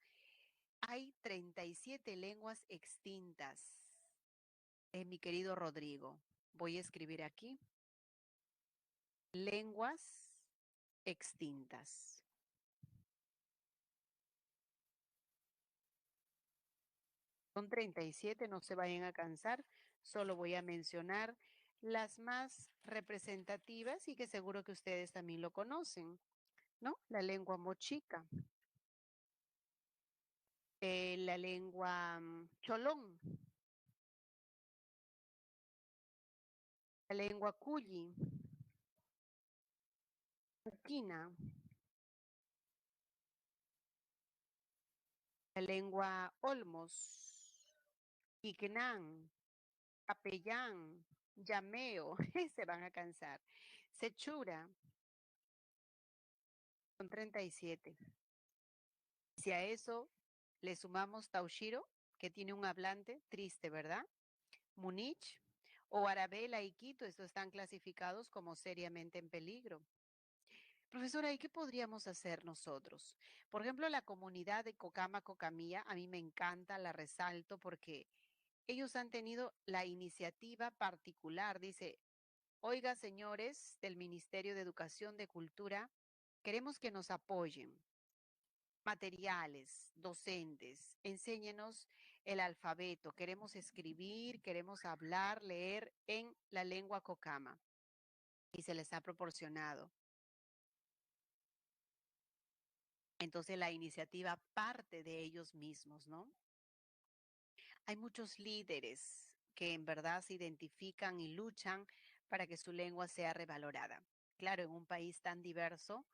Hay 37 lenguas extintas, mi querido Rodrigo. Voy a escribir aquí, lenguas extintas. Son 37, no se vayan a cansar, solo voy a mencionar las más representativas y que seguro que ustedes también lo conocen, ¿no? La lengua mochica, la lengua cholón, la lengua cuyi, uquina, la lengua olmos, quiquenán, capellán, llameo, se van a cansar, sechura, son 37. Si a eso le sumamos Taushiro, que tiene un hablante, triste, ¿verdad? Múnich o Arabella y Quito, estos están clasificados como seriamente en peligro. Profesora, ¿y qué podríamos hacer nosotros? Por ejemplo, la comunidad de Cocama Cocamilla, a mí me encanta, la resalto porque ellos han tenido la iniciativa particular. Dice, oiga, señores del Ministerio de Educación de Cultura, queremos que nos apoyen. Materiales, docentes, enséñenos el alfabeto. Queremos escribir, queremos hablar, leer en la lengua cocama. Y se les ha proporcionado. Entonces la iniciativa parte de ellos mismos, ¿no? Hay muchos líderes que en verdad se identifican y luchan para que su lengua sea revalorada. Claro, en un país tan diverso,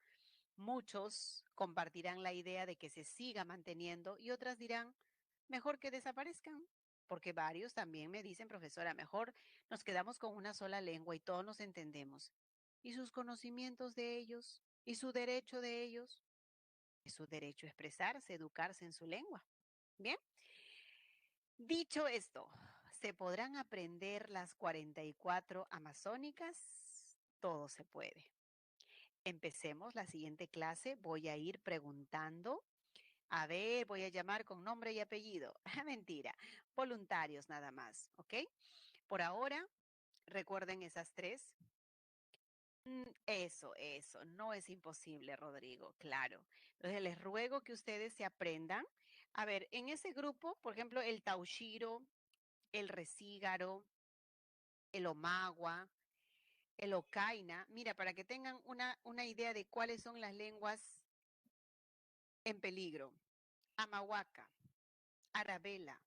muchos compartirán la idea de que se siga manteniendo y otras dirán, mejor que desaparezcan, porque varios también me dicen, profesora, mejor nos quedamos con una sola lengua y todos nos entendemos. ¿Y sus conocimientos de ellos? ¿Y su derecho de ellos? Es su derecho a expresarse, educarse en su lengua. Bien, dicho esto, ¿se podrán aprender las 44 amazónicas? Todo se puede. Empecemos la siguiente clase. Voy a ir preguntando. A ver, voy a llamar con nombre y apellido. Mentira, voluntarios nada más, ¿ok? Por ahora, recuerden esas tres. Eso, no es imposible, Rodrigo, claro. Entonces, les ruego que ustedes se aprendan. A ver, en ese grupo, por ejemplo, el Taushiro, el Resígaro, el Omagua, el Ocaina. Mira, para que tengan una idea de cuáles son las lenguas en peligro. Amahuaca, Arabela,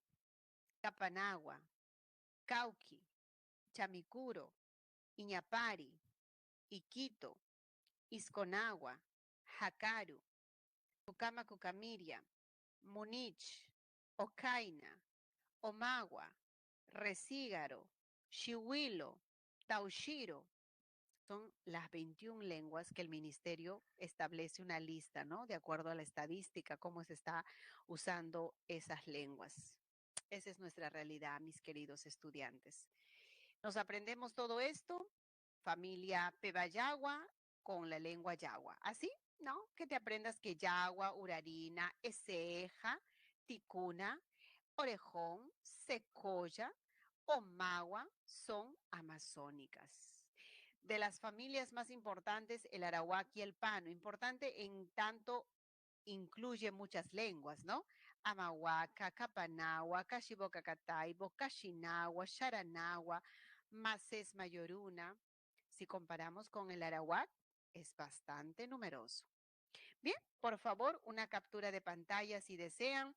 Capanagua, Cauqui, Chamicuro, Iñapari, Iquito, Isconagua, Jacaru, Cucama Cucamiria, Munich, Ocaina, Omagua, Resígaro, Chihuilo, Taushiro. Son las 21 lenguas que el ministerio establece una lista, ¿no? De acuerdo a la estadística, cómo se está usando esas lenguas. Esa es nuestra realidad, mis queridos estudiantes. Nos aprendemos todo esto familia Pebayagua con la lengua yagua. ¿Así? ¿No? Que te aprendas que yagua, urarina, eseja, ticuna, orejón, secoya o magua son amazónicas. De las familias más importantes, el arawak y el pano. Importante en tanto incluye muchas lenguas, ¿no? Amahuaca, Capanagua, Cachibocacataibo, Cachinagua, Charanagua, Macés Mayoruna. Si comparamos con el arawak, es bastante numeroso. Bien, por favor, una captura de pantalla si desean.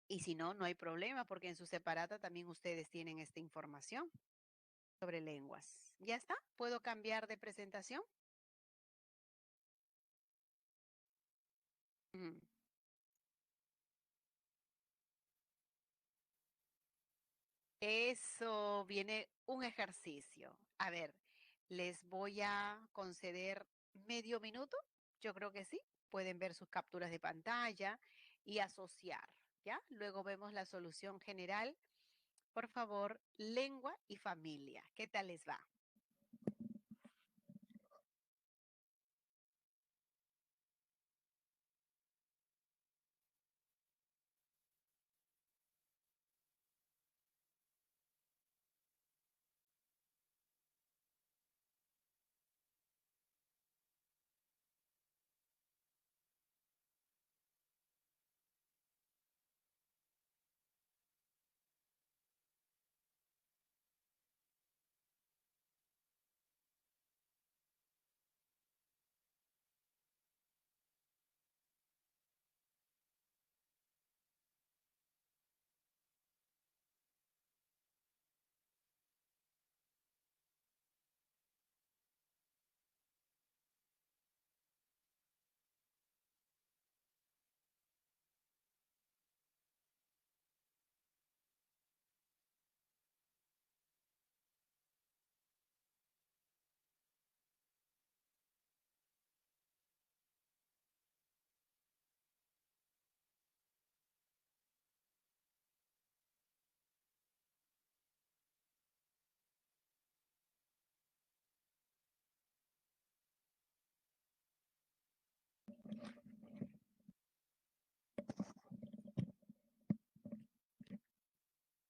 Y si no, no hay problema porque en su separata también ustedes tienen esta información sobre lenguas. ¿Ya está? ¿Puedo cambiar de presentación? Mm. Eso viene un ejercicio. A ver, les voy a conceder medio minuto. Yo creo que sí. Pueden ver sus capturas de pantalla y asociar, ¿ya? Luego vemos la solución general. Por favor, lengua y familia. ¿Qué tal les va?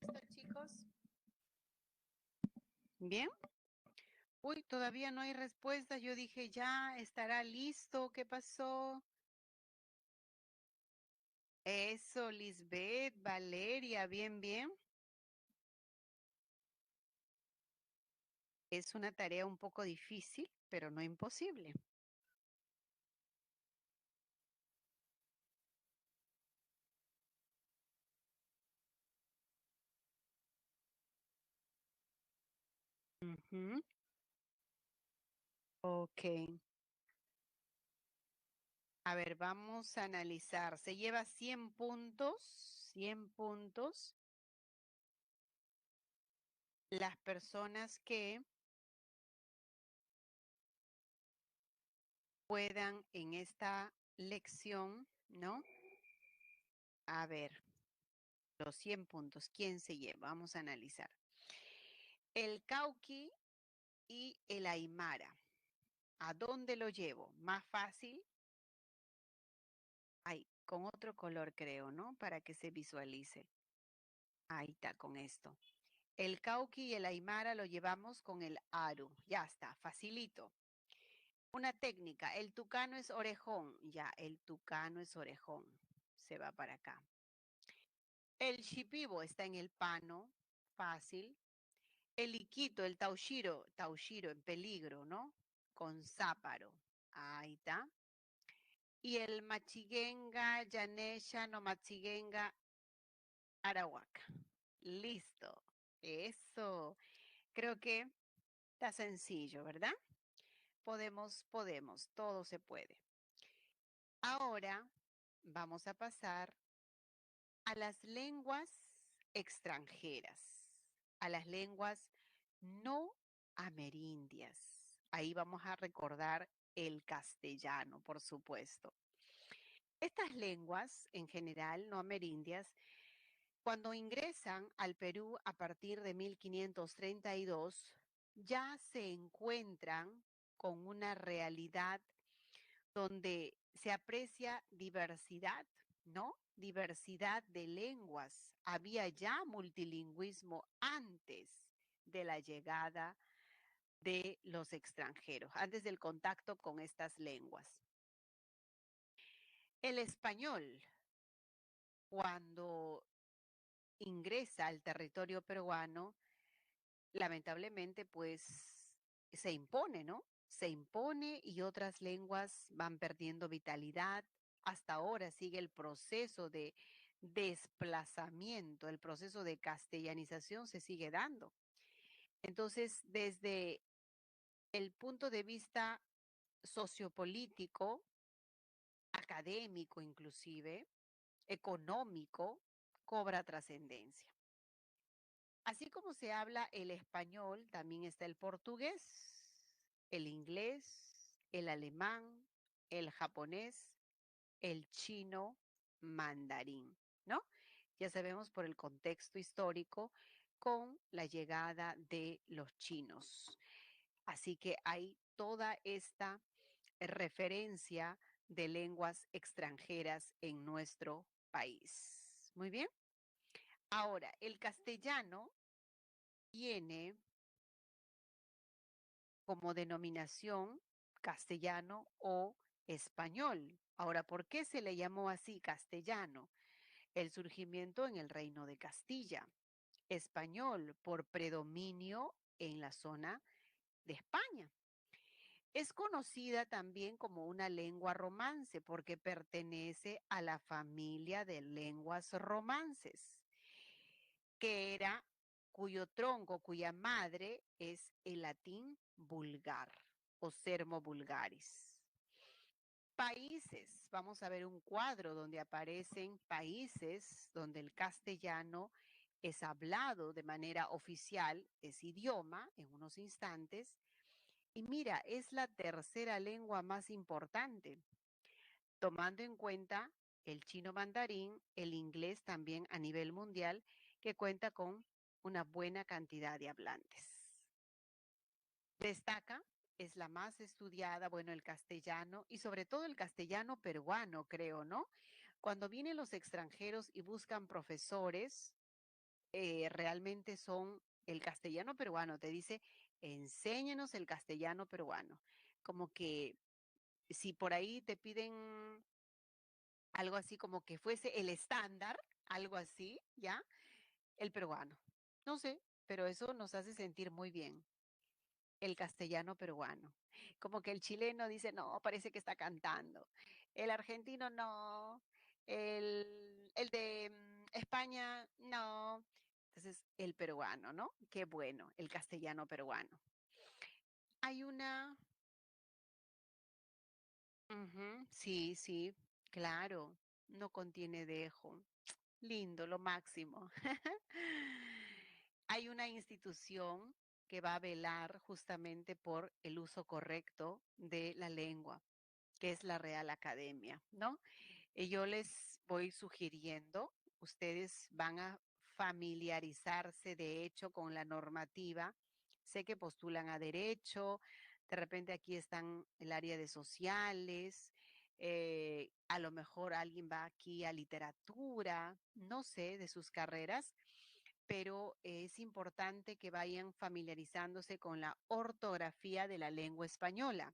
¿Listo, chicos? Bien. Uy, todavía no hay respuesta. Yo dije, ya estará listo. ¿Qué pasó? Eso, Lisbeth, Valeria, bien, bien. Es una tarea un poco difícil, pero no imposible. Ujú. Ok. A ver, vamos a analizar. Se lleva 100 puntos, 100 puntos. Las personas que puedan en esta lección, ¿no? A ver, los 100 puntos, ¿quién se lleva? Vamos a analizar. El Cauqui y el Aymara. ¿A dónde lo llevo? Más fácil. Ay, con otro color creo, ¿no? Para que se visualice. Ahí está, con esto. El Cauqui y el Aymara lo llevamos con el Aru. Ya está, facilito. Una técnica, el tucano es orejón. Ya, el tucano es orejón. Se va para acá. El shipibo está en el pano. Fácil. El iquito, el taushiro, taushiro en peligro, ¿no? Con záparo. Ahí está. Y el Machigenga, Yanesha, no Machigenga, Arawak. Listo. Eso. Creo que está sencillo, ¿verdad? Podemos, todo se puede. Ahora vamos a pasar a las lenguas extranjeras, a las lenguas no amerindias. Ahí vamos a recordar el castellano, por supuesto. Estas lenguas, en general, no amerindias, Cuando ingresan al Perú a partir de 1532, ya se encuentran con una realidad donde se aprecia diversidad, ¿no? Diversidad de lenguas. Había ya multilingüismo antes de la llegada de los extranjeros, antes del contacto con estas lenguas. El español, cuando ingresa al territorio peruano, lamentablemente, pues se impone, ¿no? Se impone y otras lenguas van perdiendo vitalidad. Hasta ahora sigue el proceso de desplazamiento, el proceso de castellanización se sigue dando. Entonces, desde el punto de vista sociopolítico, académico inclusive, económico, cobra trascendencia. Así como se habla el español, también está el portugués, el inglés, el alemán, el japonés, el chino, mandarín, ¿no? Ya sabemos por el contexto histórico con la llegada de los chinos. Así que hay toda esta referencia de lenguas extranjeras en nuestro país. Muy bien. Ahora, el castellano tiene como denominación castellano o español. Ahora, ¿por qué se le llamó así castellano? El surgimiento en el Reino de Castilla. Español por predominio en la zona de España. Es conocida también como una lengua romance porque pertenece a la familia de lenguas romances, que era cuyo tronco, cuya madre es el latín vulgar o sermo vulgaris. Países, vamos a ver un cuadro donde aparecen países donde el castellano es hablado de manera oficial, es idioma en unos instantes, y mira, es la tercera lengua más importante, tomando en cuenta el chino mandarín, el inglés también a nivel mundial, que cuenta con una buena cantidad de hablantes. Destaca, es la más estudiada, bueno, el castellano y sobre todo el castellano peruano, creo, ¿no? Cuando vienen los extranjeros y buscan profesores, realmente son el castellano peruano, te dice, enséñenos el castellano peruano. Como que si por ahí te piden algo así como que fuese el estándar, algo así, ¿ya? El peruano. No sé, pero eso nos hace sentir muy bien, el castellano peruano. Como que el chileno dice, no, parece que está cantando. El argentino no. El de España no. Entonces, el peruano, ¿no? Qué bueno, el castellano peruano. Hay una... Ujú, sí, sí, claro, no contiene dejo. Lindo, lo máximo. Hay una institución que va a velar justamente por el uso correcto de la lengua, que es la Real Academia, ¿no? Y yo les voy sugiriendo, ustedes van a familiarizarse de hecho con la normativa. Sé que postulan a derecho, de repente aquí están el área de sociales, a lo mejor alguien va aquí a literatura, no sé, de sus carreras, pero es importante que vayan familiarizándose con la ortografía de la lengua española.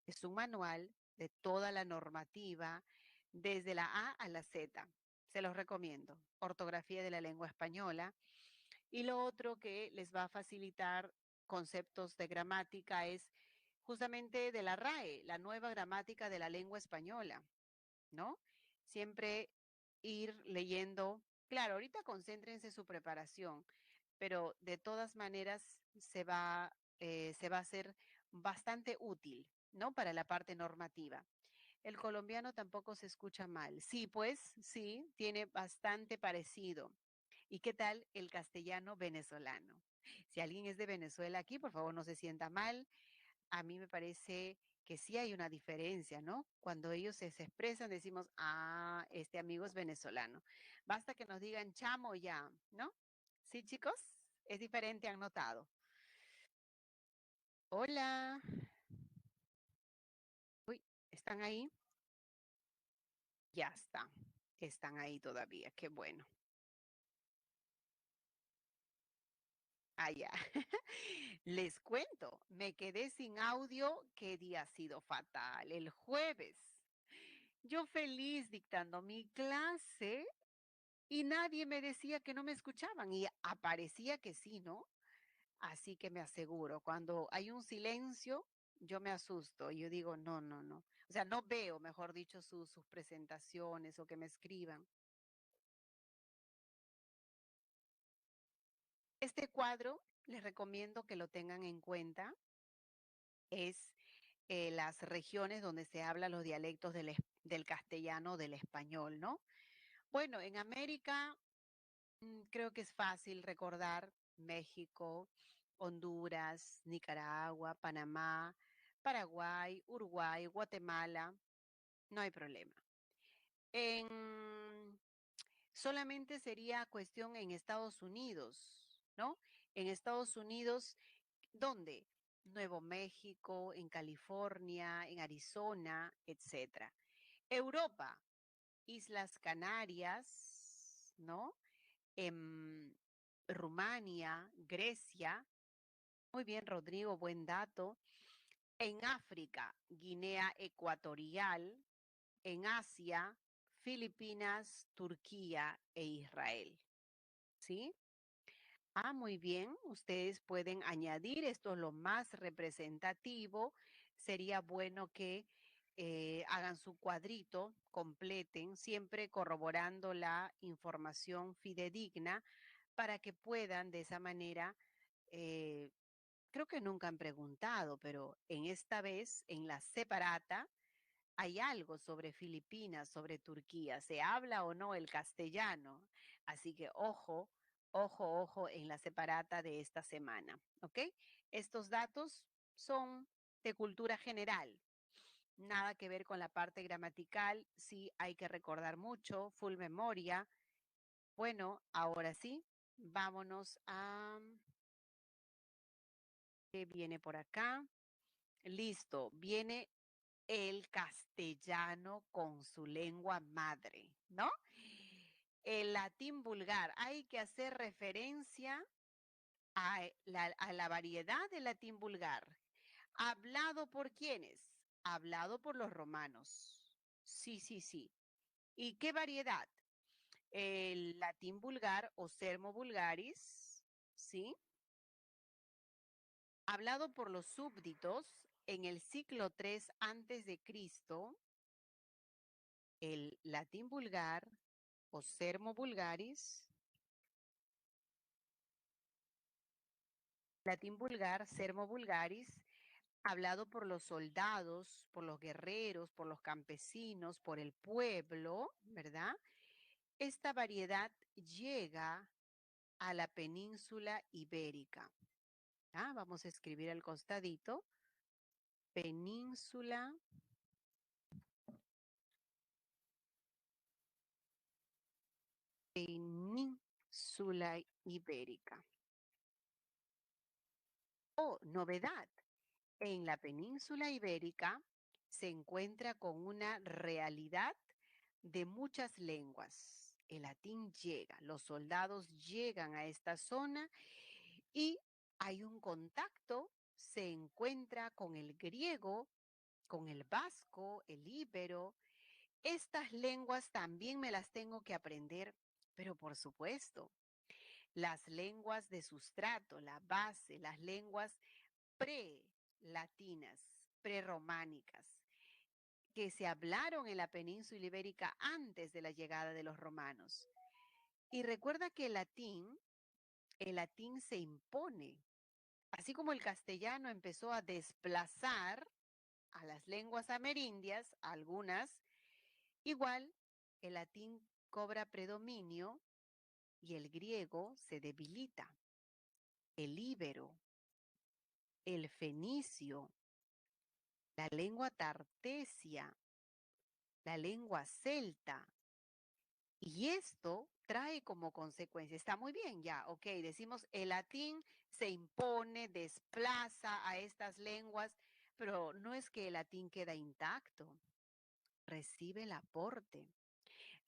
Es un manual de toda la normativa, desde la A a la Z. Se los recomiendo. Ortografía de la lengua española. Y lo otro que les va a facilitar conceptos de gramática es justamente de la RAE, la nueva gramática de la lengua española, ¿no? Siempre ir leyendo. Claro, ahorita concéntrense en su preparación, pero de todas maneras se va a hacer bastante útil, ¿no? Para la parte normativa. El colombiano tampoco se escucha mal. Sí, pues sí, tiene bastante parecido. ¿Y qué tal el castellano venezolano? Si alguien es de Venezuela aquí, por favor no se sienta mal. a mí me parece que sí hay una diferencia, ¿no? Cuando ellos se expresan, decimos, ah, este amigo es venezolano. Basta que nos digan chamo ya, ¿no? Sí, chicos, es diferente, han notado. Hola. Uy, ¿están ahí? Ya están. Están ahí todavía, qué bueno. Ah, ya. Les cuento, me quedé sin audio. ¿Qué día ha sido fatal? El jueves. Yo feliz dictando mi clase y nadie me decía que no me escuchaban y aparecía que sí, ¿no? Así que me aseguro, cuando hay un silencio, yo me asusto y yo digo, no, no, no. O sea, no veo, mejor dicho, sus presentaciones o que me escriban. Este cuadro les recomiendo que lo tengan en cuenta. Es las regiones donde se hablan los dialectos del castellano, del español, ¿no? Bueno, en América creo que es fácil recordar México, Honduras, Nicaragua, Panamá, Paraguay, Uruguay, Guatemala, no hay problema. En, solamente sería cuestión en Estados Unidos, ¿no? En Estados Unidos, ¿dónde? Nuevo México, en California, en Arizona, etcétera. Europa, Islas Canarias, ¿no? En Rumania, Grecia. Muy bien, Rodrigo, buen dato. En África, Guinea Ecuatorial. En Asia, Filipinas, Turquía e Israel. ¿Sí? Ah, muy bien. Ustedes pueden añadir, esto es lo más representativo. Sería bueno que hagan su cuadrito, completen, siempre corroborando la información fidedigna para que puedan de esa manera, eh, creo que nunca han preguntado, pero en esta vez, en la separata, hay algo sobre Filipinas, sobre Turquía. ¿Se habla o no el castellano? Así que ojo, ojo, ojo en la separata de esta semana, ¿ok? Estos datos son de cultura general, nada que ver con la parte gramatical. Sí hay que recordar mucho, full memoria. Bueno, ahora sí, vámonos a... ¿Qué viene por acá? Listo, viene el castellano con su lengua madre, ¿no? El latín vulgar. Hay que hacer referencia a la variedad del latín vulgar. ¿Hablado por quiénes? Hablado por los romanos. Sí, sí, sí. ¿Y qué variedad? El latín vulgar o sermo vulgaris, ¿sí? Hablado por los súbditos en el siglo III antes de Cristo, el latín vulgar o sermo vulgaris, latín vulgar, sermo vulgaris, hablado por los soldados, por los guerreros, por los campesinos, por el pueblo, ¿verdad? Esta variedad llega a la península ibérica. ¿Ah? Vamos a escribir al costadito, península península ibérica. Oh, novedad. En la península ibérica se encuentra con una realidad de muchas lenguas. El latín llega, los soldados llegan a esta zona y hay un contacto, se encuentra con el griego, con el vasco, el íbero. Estas lenguas también me las tengo que aprender, pero por supuesto, las lenguas de sustrato, la base, las lenguas pre-latinas, prerrománicas, que se hablaron en la península ibérica antes de la llegada de los romanos. Y recuerda que el latín se impone, así como el castellano empezó a desplazar a las lenguas amerindias, algunas, igual el latín cobra predominio y el griego se debilita. El íbero, el fenicio, la lengua tartesia, la lengua celta. Y esto trae como consecuencia, está muy bien ya, ok, decimos el latín se impone, desplaza a estas lenguas, pero no es que el latín queda intacto, recibe el aporte.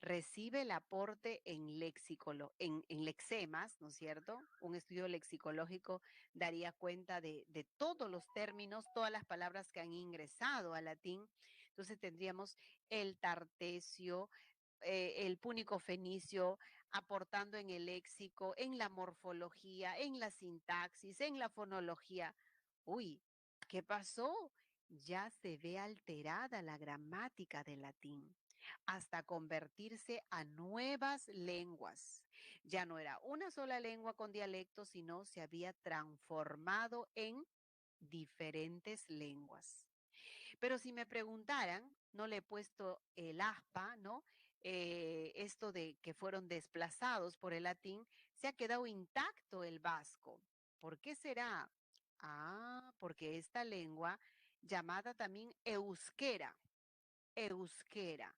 Recibe el aporte en, en lexemas, ¿no es cierto? Un estudio lexicológico daría cuenta de todos los términos, todas las palabras que han ingresado al latín. Entonces tendríamos el tartesio, el púnico fenicio, aportando en el léxico, en la morfología, en la sintaxis, en la fonología. Uy, ¿qué pasó? Ya se ve alterada la gramática del latín hasta convertirse a nuevas lenguas. Ya no era una sola lengua con dialectos, sino se había transformado en diferentes lenguas. Pero si me preguntaran, no le he puesto el aspa, ¿no? Esto de que fueron desplazados por el latín, se ha quedado intacto el vasco. ¿Por qué será? Ah, porque esta lengua, llamada también euskera, euskera,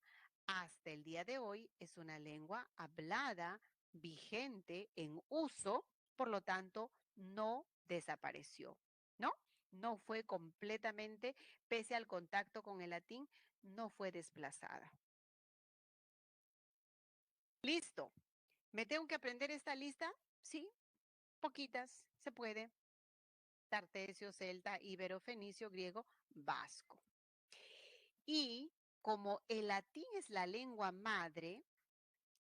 hasta el día de hoy es una lengua hablada, vigente, en uso, por lo tanto, no desapareció, ¿no? No fue completamente, pese al contacto con el latín, no fue desplazada. Listo. ¿Me tengo que aprender esta lista? Sí, poquitas, se puede. Tartesio, celta, ibero, fenicio, griego, vasco. Y como el latín es la lengua madre,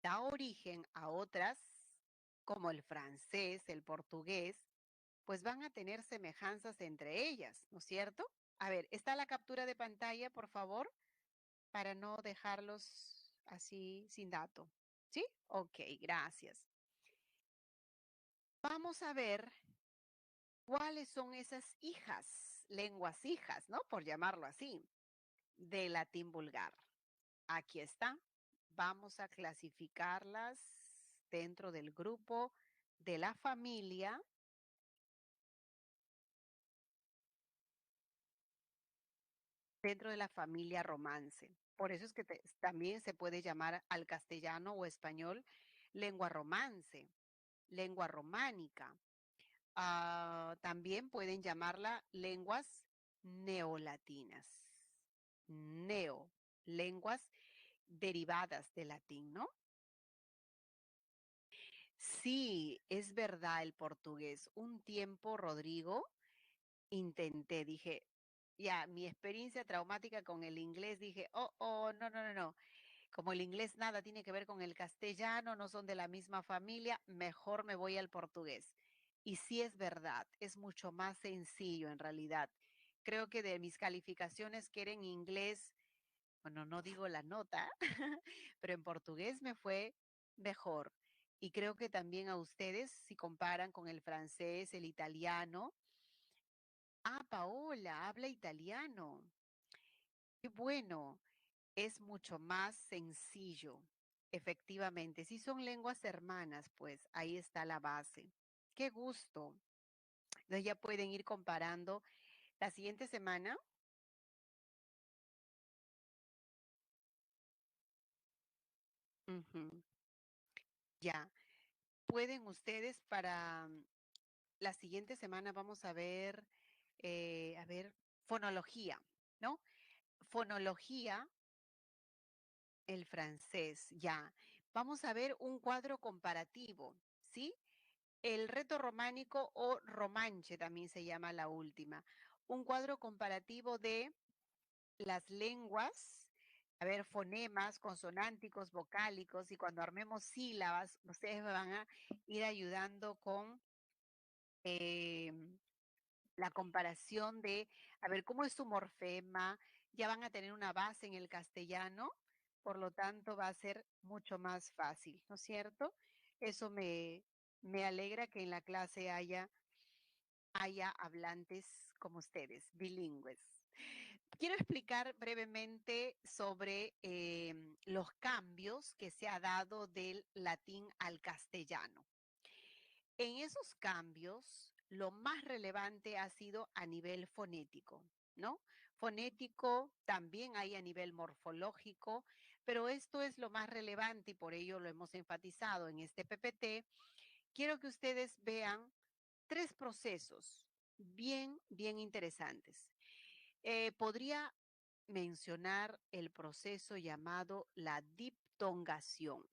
da origen a otras, como el francés, el portugués, pues van a tener semejanzas entre ellas, ¿no es cierto? A ver, ¿está la captura de pantalla, por favor? Para no dejarlos así sin dato. ¿Sí? Ok, gracias. Vamos a ver cuáles son esas hijas, lenguas hijas, ¿no? Por llamarlo así, del latín vulgar. Aquí está. Vamos a clasificarlas dentro del grupo de la familia, dentro de la familia romance. Por eso es que también se puede llamar al castellano o español lengua romance, lengua románica. También pueden llamarla lenguas neolatinas. Neo, lenguas derivadas del latín, ¿no? Sí, es verdad el portugués. Un tiempo, Rodrigo, intenté, dije, ya, mi experiencia traumática con el inglés, dije, no, no, no, no. Como el inglés nada tiene que ver con el castellano, no son de la misma familia, mejor me voy al portugués. Y sí es verdad, es mucho más sencillo en realidad. Creo que de mis calificaciones que era en inglés, bueno, no digo la nota, pero en portugués me fue mejor. Y creo que también a ustedes, si comparan con el francés, el italiano. Ah, Paola, habla italiano. Qué bueno, es mucho más sencillo. Efectivamente, si son lenguas hermanas, pues ahí está la base. Qué gusto. Entonces ya pueden ir comparando. La siguiente semana, ujú, ya, pueden ustedes para la siguiente semana vamos a ver, fonología, ¿no? Fonología, el francés, ya. Vamos a ver un cuadro comparativo, ¿sí? El reto románico o romanche también se llama la última. Un cuadro comparativo de las lenguas, a ver, fonemas, consonánticos, vocálicos, y cuando armemos sílabas, ustedes me van a ir ayudando con eh, la comparación de, a ver, cómo es su morfema, ya van a tener una base en el castellano, por lo tanto va a ser mucho más fácil, ¿no es cierto? Eso me alegra que en la clase haya hablantes como ustedes, bilingües. Quiero explicar brevemente sobre los cambios que se ha dado del latín al castellano. En esos cambios, lo más relevante ha sido a nivel fonético, ¿no? fonético, también hay a nivel morfológico, pero esto es lo más relevante y por ello lo hemos enfatizado en este PPT. Quiero que ustedes vean 3 procesos bien interesantes. Podría mencionar el proceso llamado la diptongación,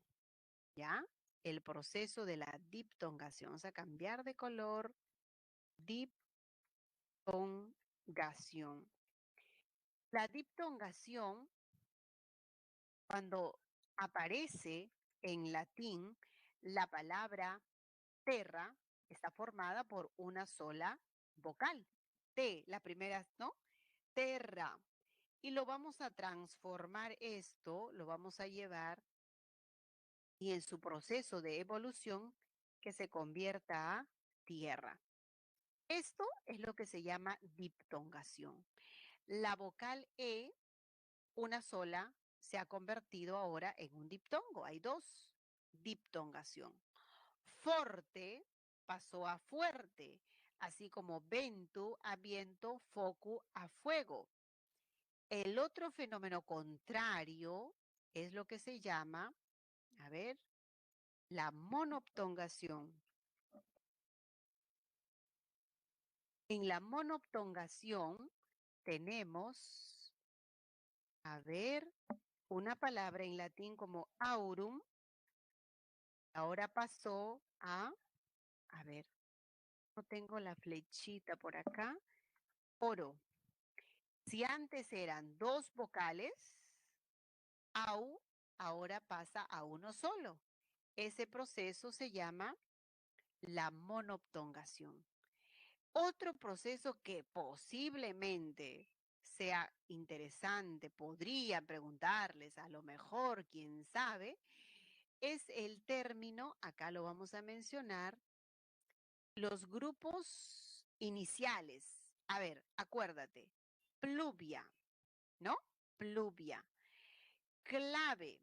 ¿ya? El proceso de la diptongación. Vamos a cambiar de color. Diptongación. La diptongación, cuando aparece en latín, la palabra terra está formada por una sola vocal. T, la primera, ¿no? Terra. Y lo vamos a transformar esto, lo vamos a llevar y en su proceso de evolución que se convierta a tierra. Esto es lo que se llama diptongación. La vocal E, una sola, se ha convertido ahora en un diptongo. Hay 2, diptongación. Forte pasó a fuerte, así como ventu a viento, focu a fuego. El otro fenómeno contrario es lo que se llama, a ver, la monoptongación. En la monoptongación tenemos, a ver, una palabra en latín como aurum, ahora pasó a ver, no tengo la flechita por acá, oro. Si antes eran 2 vocales, au, ahora pasa a uno solo. Ese proceso se llama la monoptongación. Otro proceso que posiblemente sea interesante, podría preguntarles, a lo mejor, quién sabe, es el término, acá lo vamos a mencionar, los grupos iniciales. A ver, acuérdate, pluvia, ¿no? Pluvia. Clave,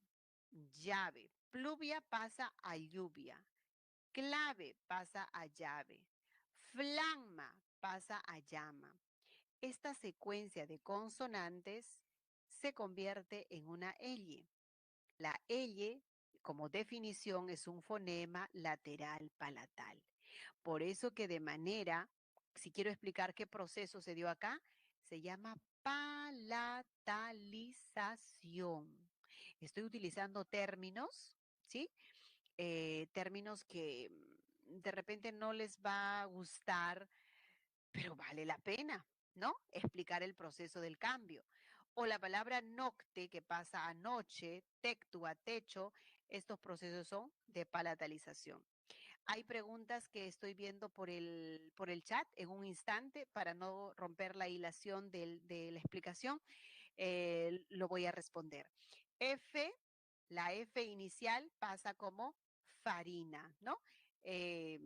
llave. Pluvia pasa a lluvia. Clave pasa a llave. Flama pasa a llama. Esta secuencia de consonantes se convierte en una L. La L, como definición, es un fonema lateral palatal. Por eso que de manera, si quiero explicar qué proceso se dio acá, se llama palatalización. Estoy utilizando términos, ¿sí? Términos que de repente no les va a gustar, pero vale la pena, ¿no? Explicar el proceso del cambio. O la palabra nocte, que pasa a noche, tectu a techo, estos procesos son de palatalización. Hay preguntas que estoy viendo por el chat en un instante para no romper la hilación de la explicación. Lo voy a responder. F, la F inicial pasa como farina, ¿no? Eh,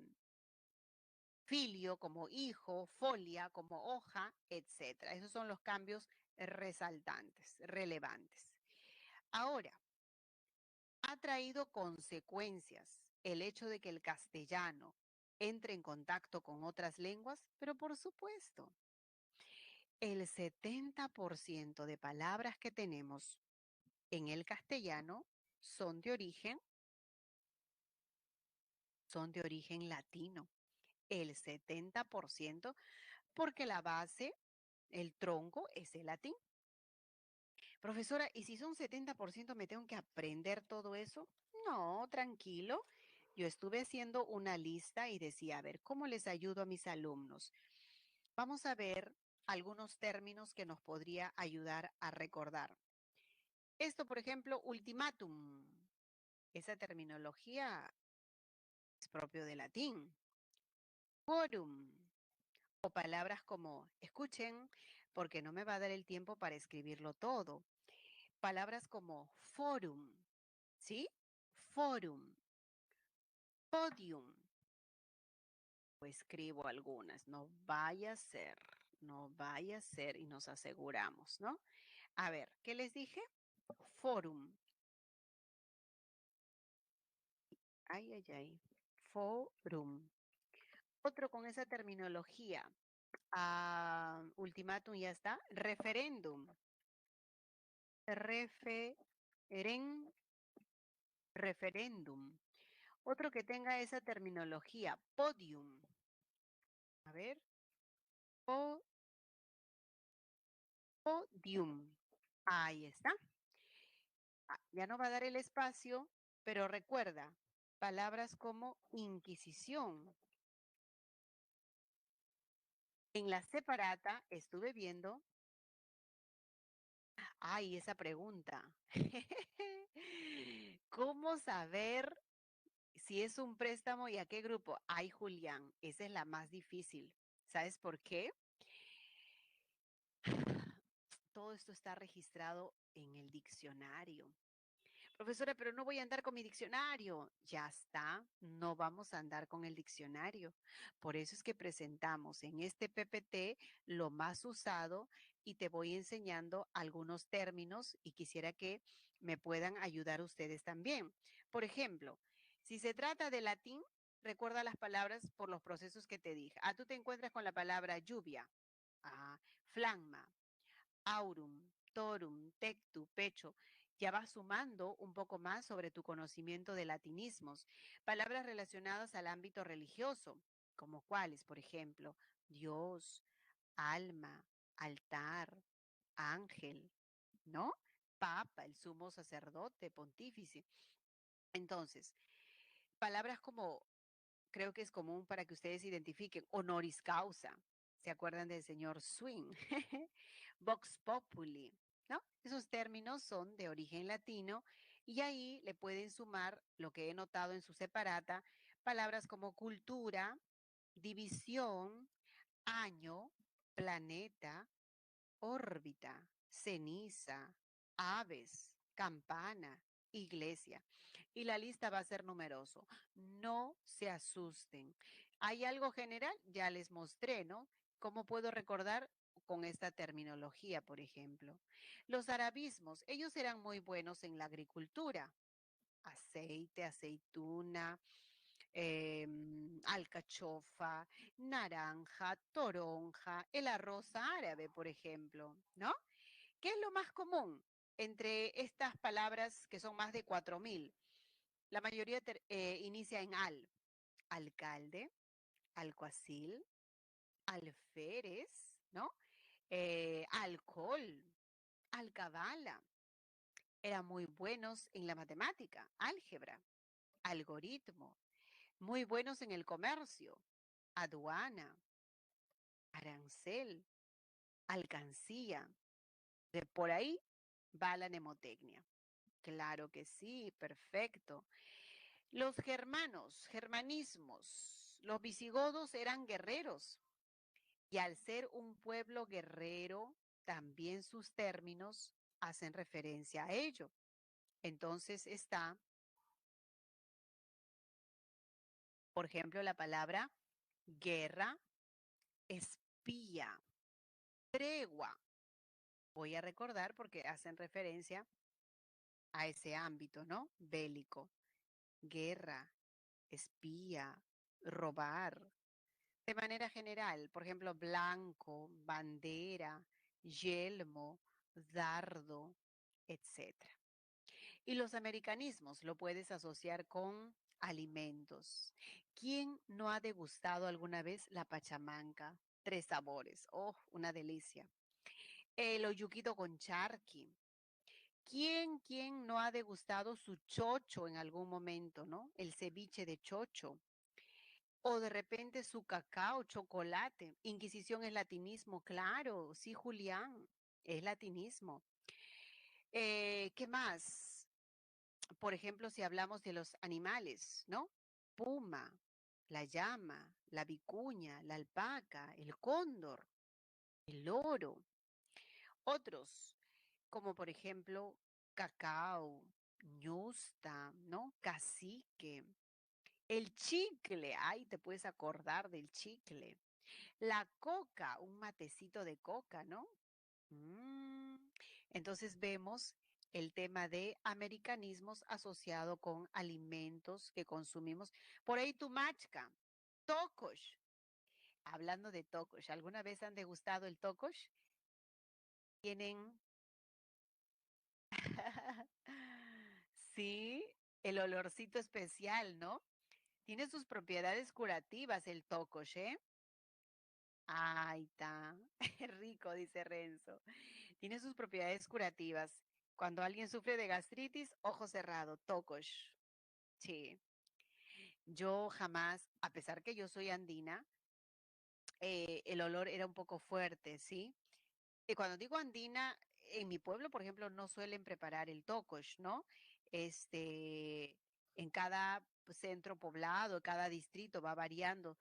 filio como hijo, folia como hoja, etcétera. Esos son los cambios resaltantes, relevantes. Ahora, ha traído consecuencias el hecho de que el castellano entre en contacto con otras lenguas, pero por supuesto, el 70% de palabras que tenemos en el castellano son de origen latino. El 70% porque la base, el tronco, es el latín. Profesora, ¿y si son 70% me tengo que aprender todo eso? No, tranquilo. Yo estuve haciendo una lista y decía, a ver, ¿cómo les ayudo a mis alumnos? Vamos a ver algunos términos que nos podría ayudar a recordar. Esto, por ejemplo, ultimátum. Esa terminología es propio del latín. Quorum. O palabras como, escuchen, porque no me va a dar el tiempo para escribirlo todo. Palabras como forum, ¿sí? Forum, podium. O escribo algunas, no vaya a ser y nos aseguramos, ¿no? A ver, ¿qué les dije? Forum. Ay. Forum. Otro con esa terminología. Ultimátum ya está. Referéndum. Referen, referéndum. Otro que tenga esa terminología. Podium. A ver. Podium. Ahí está. Ya no va a dar el espacio, pero recuerda, palabras como Inquisición. En la separata estuve viendo, ay, esa pregunta. ¿Cómo saber si es un préstamo y a qué grupo? Ay, Julián, esa es la más difícil. ¿Sabes por qué? Todo esto está registrado en el diccionario. Profesora, pero no voy a andar con mi diccionario. Ya está, no vamos a andar con el diccionario. Por eso es que presentamos en este PPT lo más usado y te voy enseñando algunos términos y quisiera que me puedan ayudar ustedes también. Por ejemplo, si se trata de latín, recuerda las palabras por los procesos que te dije. Tú te encuentras con la palabra lluvia, flagma, aurum, torum, tectu, pecho. Ya vas sumando un poco más sobre tu conocimiento de latinismos. Palabras relacionadas al ámbito religioso, como cuáles, por ejemplo, Dios, alma, altar, ángel, ¿no? Papa, el sumo sacerdote, pontífice. Entonces, palabras como creo que es común para que ustedes identifiquen. Honoris causa. ¿Se acuerdan del señor Swing? Vox populi, ¿no? Esos términos son de origen latino y ahí le pueden sumar lo que he notado en su separata, palabras como cultura, división, año, planeta, órbita, ceniza, aves, campana, iglesia. Y la lista va a ser numeroso. No se asusten. ¿Hay algo general? Ya les mostré, ¿no? ¿Cómo puedo recordar con esta terminología, por ejemplo? Los arabismos, ellos eran muy buenos en la agricultura. Aceite, aceituna, alcachofa, naranja, toronja, el arroz árabe, por ejemplo, ¿no? ¿Qué es lo más común entre estas palabras que son más de 4.000? La mayoría inicia en al. Alcalde, alguacil, alférez, ¿no? Alcohol, alcabala. Eran muy buenos en la matemática, álgebra, algoritmo, muy buenos en el comercio, aduana, arancel, alcancía. De por ahí va la mnemotecnia. Claro que sí, perfecto. Los germanos, germanismos, los visigodos eran guerreros y al ser un pueblo guerrero, también sus términos hacen referencia a ello. Entonces está, por ejemplo, la palabra guerra, espía, tregua. Voy a recordar porque hacen referencia a ese ámbito, ¿no? Bélico, guerra, espía, robar. De manera general, por ejemplo, blanco, bandera, yelmo, dardo, etcétera. Y los americanismos lo puedes asociar con alimentos. ¿Quién no ha degustado alguna vez la pachamanca? Tres sabores. Oh, una delicia. El oyuquito con charqui. ¿Quién no ha degustado su chocho en algún momento, no? El ceviche de chocho. O de repente su cacao, chocolate. Inquisición es latinismo, claro. Sí, Julián, es latinismo. ¿Qué más? Por ejemplo, si hablamos de los animales, ¿no? Puma, la llama, la vicuña, la alpaca, el cóndor, el loro. Otros, como por ejemplo, cacao, ñusta, ¿no? Cacique. El chicle, ay, te puedes acordar del chicle. La coca, un matecito de coca, ¿no? Mm. Entonces vemos el tema de americanismos asociado con alimentos que consumimos. Por ahí tu machca, tokosh, Hablando de tokosh, ¿alguna vez han degustado el tokosh? Tienen, sí, el olorcito especial, ¿no? Tiene sus propiedades curativas el tokosh, ¿eh? Ay, está rico, dice Renzo. Tiene sus propiedades curativas. Cuando alguien sufre de gastritis, ojo cerrado, tokosh. Sí, yo jamás, a pesar que yo soy andina, el olor era un poco fuerte, ¿sí? Y cuando digo andina, en mi pueblo, por ejemplo, no suelen preparar el tokosh, ¿no? Este, en cada centro poblado, cada distrito va variando,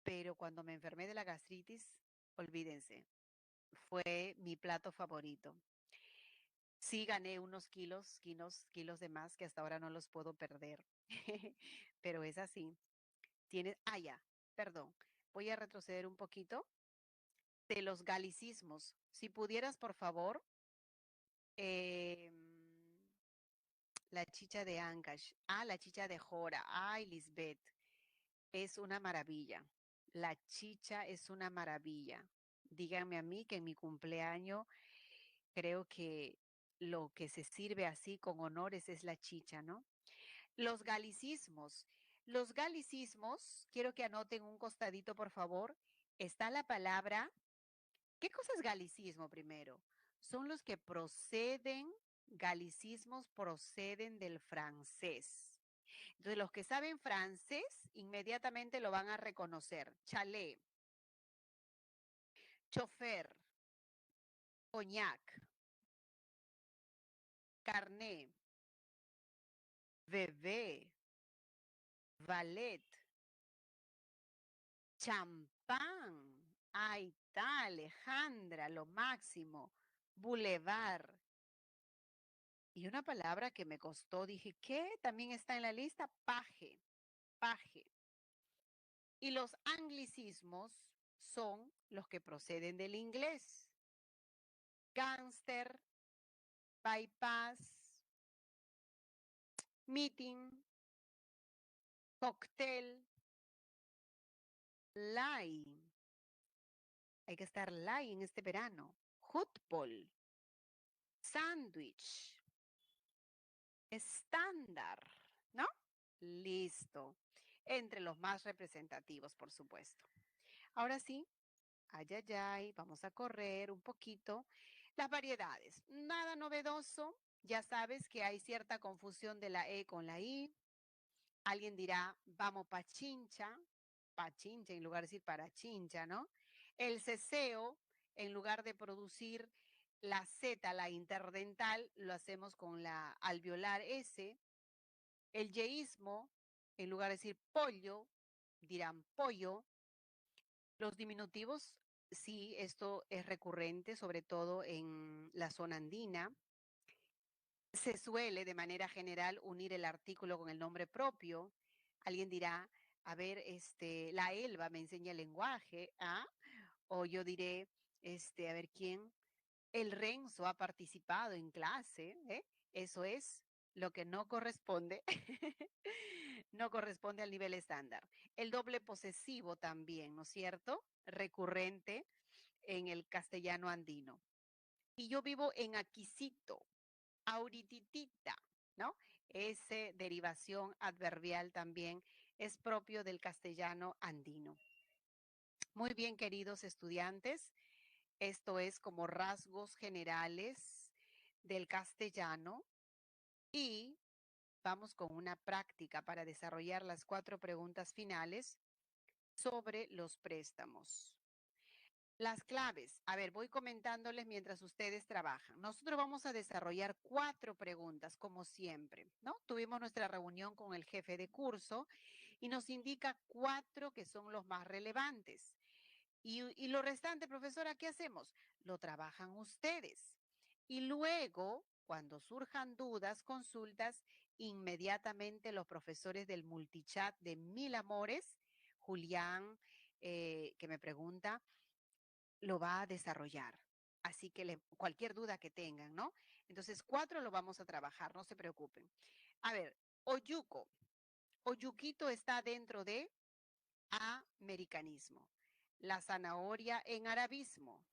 pero cuando me enfermé de la gastritis, olvídense, fue mi plato favorito. Sí gané unos kilos de más que hasta ahora no los puedo perder, pero es así. Ya, perdón, voy a retroceder un poquito de los galicismos. Si pudieras, por favor, em, la chicha de Ancash. La chicha de Jora. Ay, Lisbeth. Es una maravilla. La chicha es una maravilla. Díganme a mí que en mi cumpleaños creo que lo que se sirve así con honores es la chicha, ¿no? Los galicismos. Los galicismos, quiero que anoten un costadito, por favor. Está la palabra. ¿Qué cosa es galicismo primero? Son los que proceden, galicismos proceden del francés. Entonces, los que saben francés inmediatamente lo van a reconocer. Chalet, chofer, coñac, carné, bebé, valet, champán. Ahí está, Alejandra, lo máximo. Boulevard. Y una palabra que me costó, dije, ¿qué? También está en la lista, paje, paje. Y los anglicismos son los que proceden del inglés. Gangster, bypass, meeting, cóctel, lie. Hay que estar lie en este verano. Fútbol, sándwich, estándar, ¿no? Listo. Entre los más representativos, por supuesto. Ahora sí, ay, ay, ay, vamos a correr un poquito. Las variedades, nada novedoso. Ya sabes que hay cierta confusión de la E con la I. Alguien dirá, vamos pa chincha en lugar de decir para chincha, ¿no? El ceseo, en lugar de producir la Z, la interdental, lo hacemos con la alveolar S. El yeísmo, en lugar de decir pollo, dirán pollo. Los diminutivos, sí, esto es recurrente, sobre todo en la zona andina. Se suele, de manera general, unir el artículo con el nombre propio. Alguien dirá, a ver, la Elba me enseña el lenguaje, ¿ah? O yo diré, a ver quién, el Renzo ha participado en clase, ¿eh? Eso es lo que no corresponde, no corresponde al nivel estándar. El doble posesivo también, ¿no es cierto? Recurrente en el castellano andino. Y yo vivo en Aquisito, aurititita, ¿no? Esa derivación adverbial también es propio del castellano andino. Muy bien, queridos estudiantes, esto es como rasgos generales del castellano y vamos con una práctica para desarrollar las 4 preguntas finales sobre los préstamos. Las claves. A ver, voy comentándoles mientras ustedes trabajan. Nosotros vamos a desarrollar 4 preguntas, como siempre, ¿no? Tuvimos nuestra reunión con el jefe de curso y nos indica 4 que son los más relevantes. Y lo restante, profesora, ¿qué hacemos? Lo trabajan ustedes. Y luego, cuando surjan dudas, consultas, inmediatamente los profesores del multichat de Mil Amores, Julián, que me pregunta, lo va a desarrollar. Así que cualquier duda que tengan, ¿no? Entonces, 4 lo vamos a trabajar, no se preocupen. A ver, Oyuco. Oyuquito está dentro de americanismo. la zanahoria en arabismo.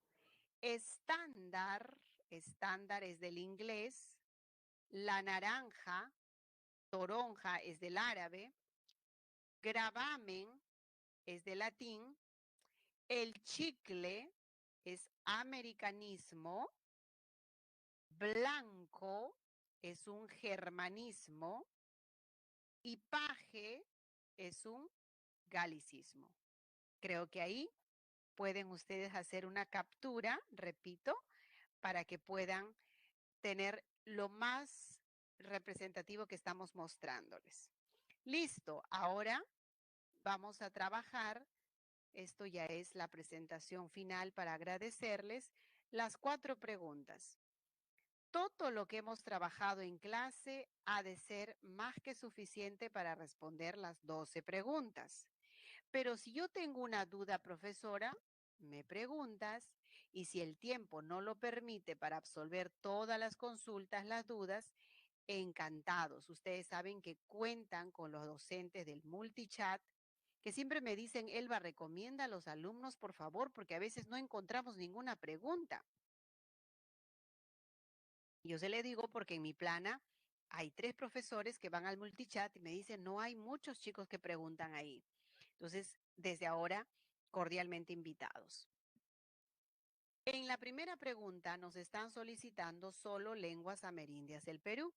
Estándar, estándar es del inglés. La naranja, toronja es del árabe. Gravamen es del latín. El chicle es americanismo. Blanco es un germanismo. Y paje es un galicismo. Creo que ahí pueden ustedes hacer una captura, repito, para que puedan tener lo más representativo que estamos mostrándoles. Listo, ahora vamos a trabajar. Esto ya es la presentación final para agradecerles las 4 preguntas. Todo lo que hemos trabajado en clase ha de ser más que suficiente para responder las 12 preguntas. Pero si yo tengo una duda, profesora, me preguntas, y si el tiempo no lo permite para absolver todas las consultas, las dudas, encantados. Ustedes saben que cuentan con los docentes del multichat, que siempre me dicen, Elba, recomienda a los alumnos, por favor, porque a veces no encontramos ninguna pregunta. Yo se le digo porque en mi plana hay 3 profesores que van al multichat y me dicen, no hay muchos chicos que preguntan ahí. Entonces, desde ahora, cordialmente invitados. En la primera pregunta nos están solicitando solo lenguas amerindias del Perú.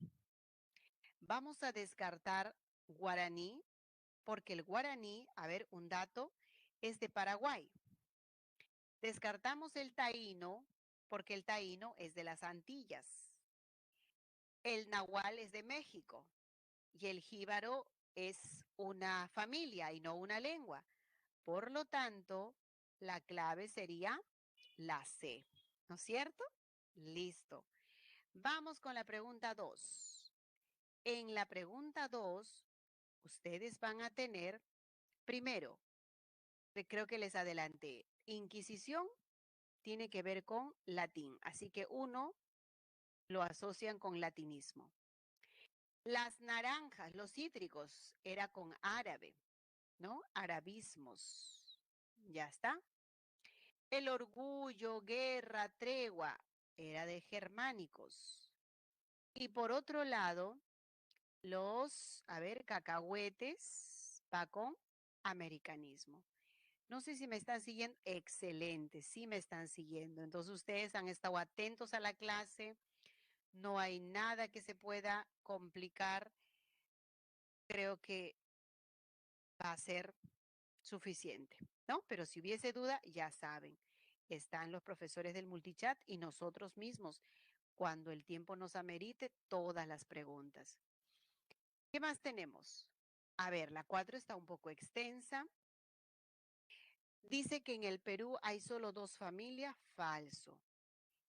Vamos a descartar guaraní, porque el guaraní, a ver, un dato, es de Paraguay. Descartamos el taíno, porque el taíno es de las Antillas. El nahual es de México y el jíbaro es una familia y no una lengua. Por lo tanto, la clave sería la C, ¿no es cierto? Listo. Vamos con la pregunta 2. En la pregunta 2, ustedes van a tener, primero, creo que les adelanté, Inquisición tiene que ver con latín, así que uno lo asocian con latinismo. Las naranjas, los cítricos, era con árabe, ¿no? Arabismos. Ya está. El orgullo, guerra, tregua, era de germánicos. Y por otro lado, los, a ver, cacahuetes, va con americanismo. No sé si me están siguiendo. Excelente, sí me están siguiendo. Entonces ustedes han estado atentos a la clase. No hay nada que se pueda complicar. Creo que va a ser suficiente, ¿no? Pero si hubiese duda, ya saben, están los profesores del multichat y nosotros mismos, cuando el tiempo nos amerite, todas las preguntas. ¿Qué más tenemos? A ver, la 4 está un poco extensa. Dice que en el Perú hay solo 2 familias, falso.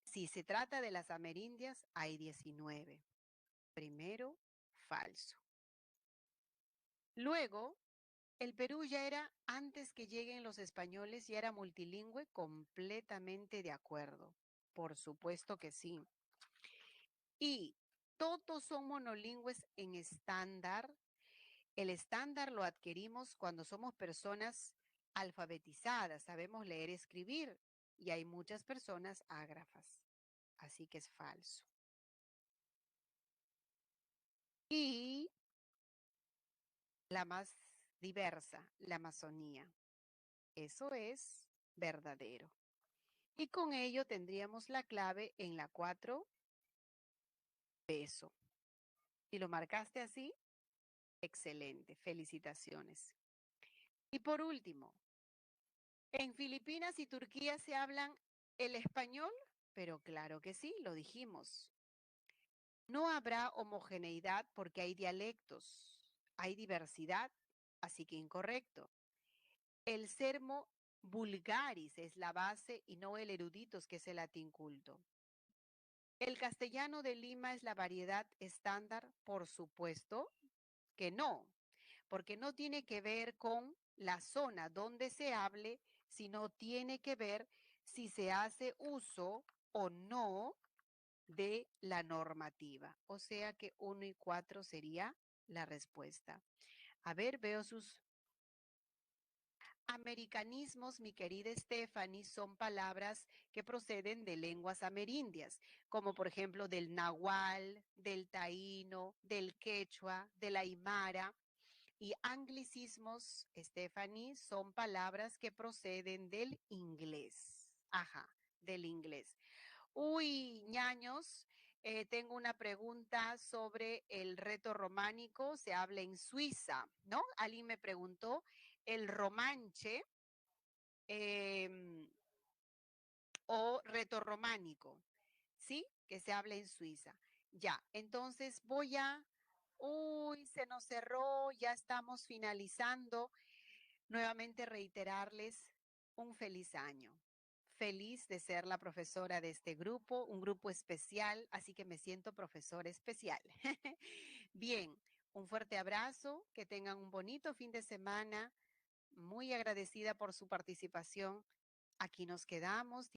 Si se trata de las amerindias, hay 19. Primero, falso. Luego, el Perú ya era, antes que lleguen los españoles, ya era multilingüe, completamente de acuerdo. Por supuesto que sí. Y todos son monolingües en estándar. El estándar lo adquirimos cuando somos personas alfabetizadas, sabemos leer y escribir, y hay muchas personas ágrafas. Así que es falso. Y la más diversa, la Amazonía. Eso es verdadero. Y con ello tendríamos la clave en la 4, peso. Si lo marcaste así, excelente, felicitaciones. Y por último, en Filipinas y Turquía se hablan el español, pero claro que sí, lo dijimos. No habrá homogeneidad porque hay dialectos, hay diversidad, así que incorrecto. El sermo vulgaris es la base y no el eruditos, que es el latín culto. ¿El castellano de Lima es la variedad estándar? Por supuesto que no, porque no tiene que ver con la zona donde se hable, sino tiene que ver si se hace uso o no de la normativa. O sea que 1 y 4 sería la respuesta. A ver, veo sus... Americanismos, mi querida Stephanie, son palabras que proceden de lenguas amerindias, como por ejemplo del nahual, del taíno, del quechua, del aymara. Y anglicismos, Stephanie, son palabras que proceden del inglés. Ajá, del inglés. Uy, ñaños, tengo una pregunta sobre el reto románico. Se habla en Suiza, ¿no? Alguien me preguntó, el romanche em, o reto románico, ¿sí? Que se habla en Suiza. Ya, entonces voy a... Uy, se nos cerró, ya estamos finalizando. Nuevamente reiterarles un feliz año. Feliz de ser la profesora de este grupo, un grupo especial, así que me siento profesora especial. Bien, un fuerte abrazo, que tengan un bonito fin de semana. Muy agradecida por su participación. Aquí nos quedamos.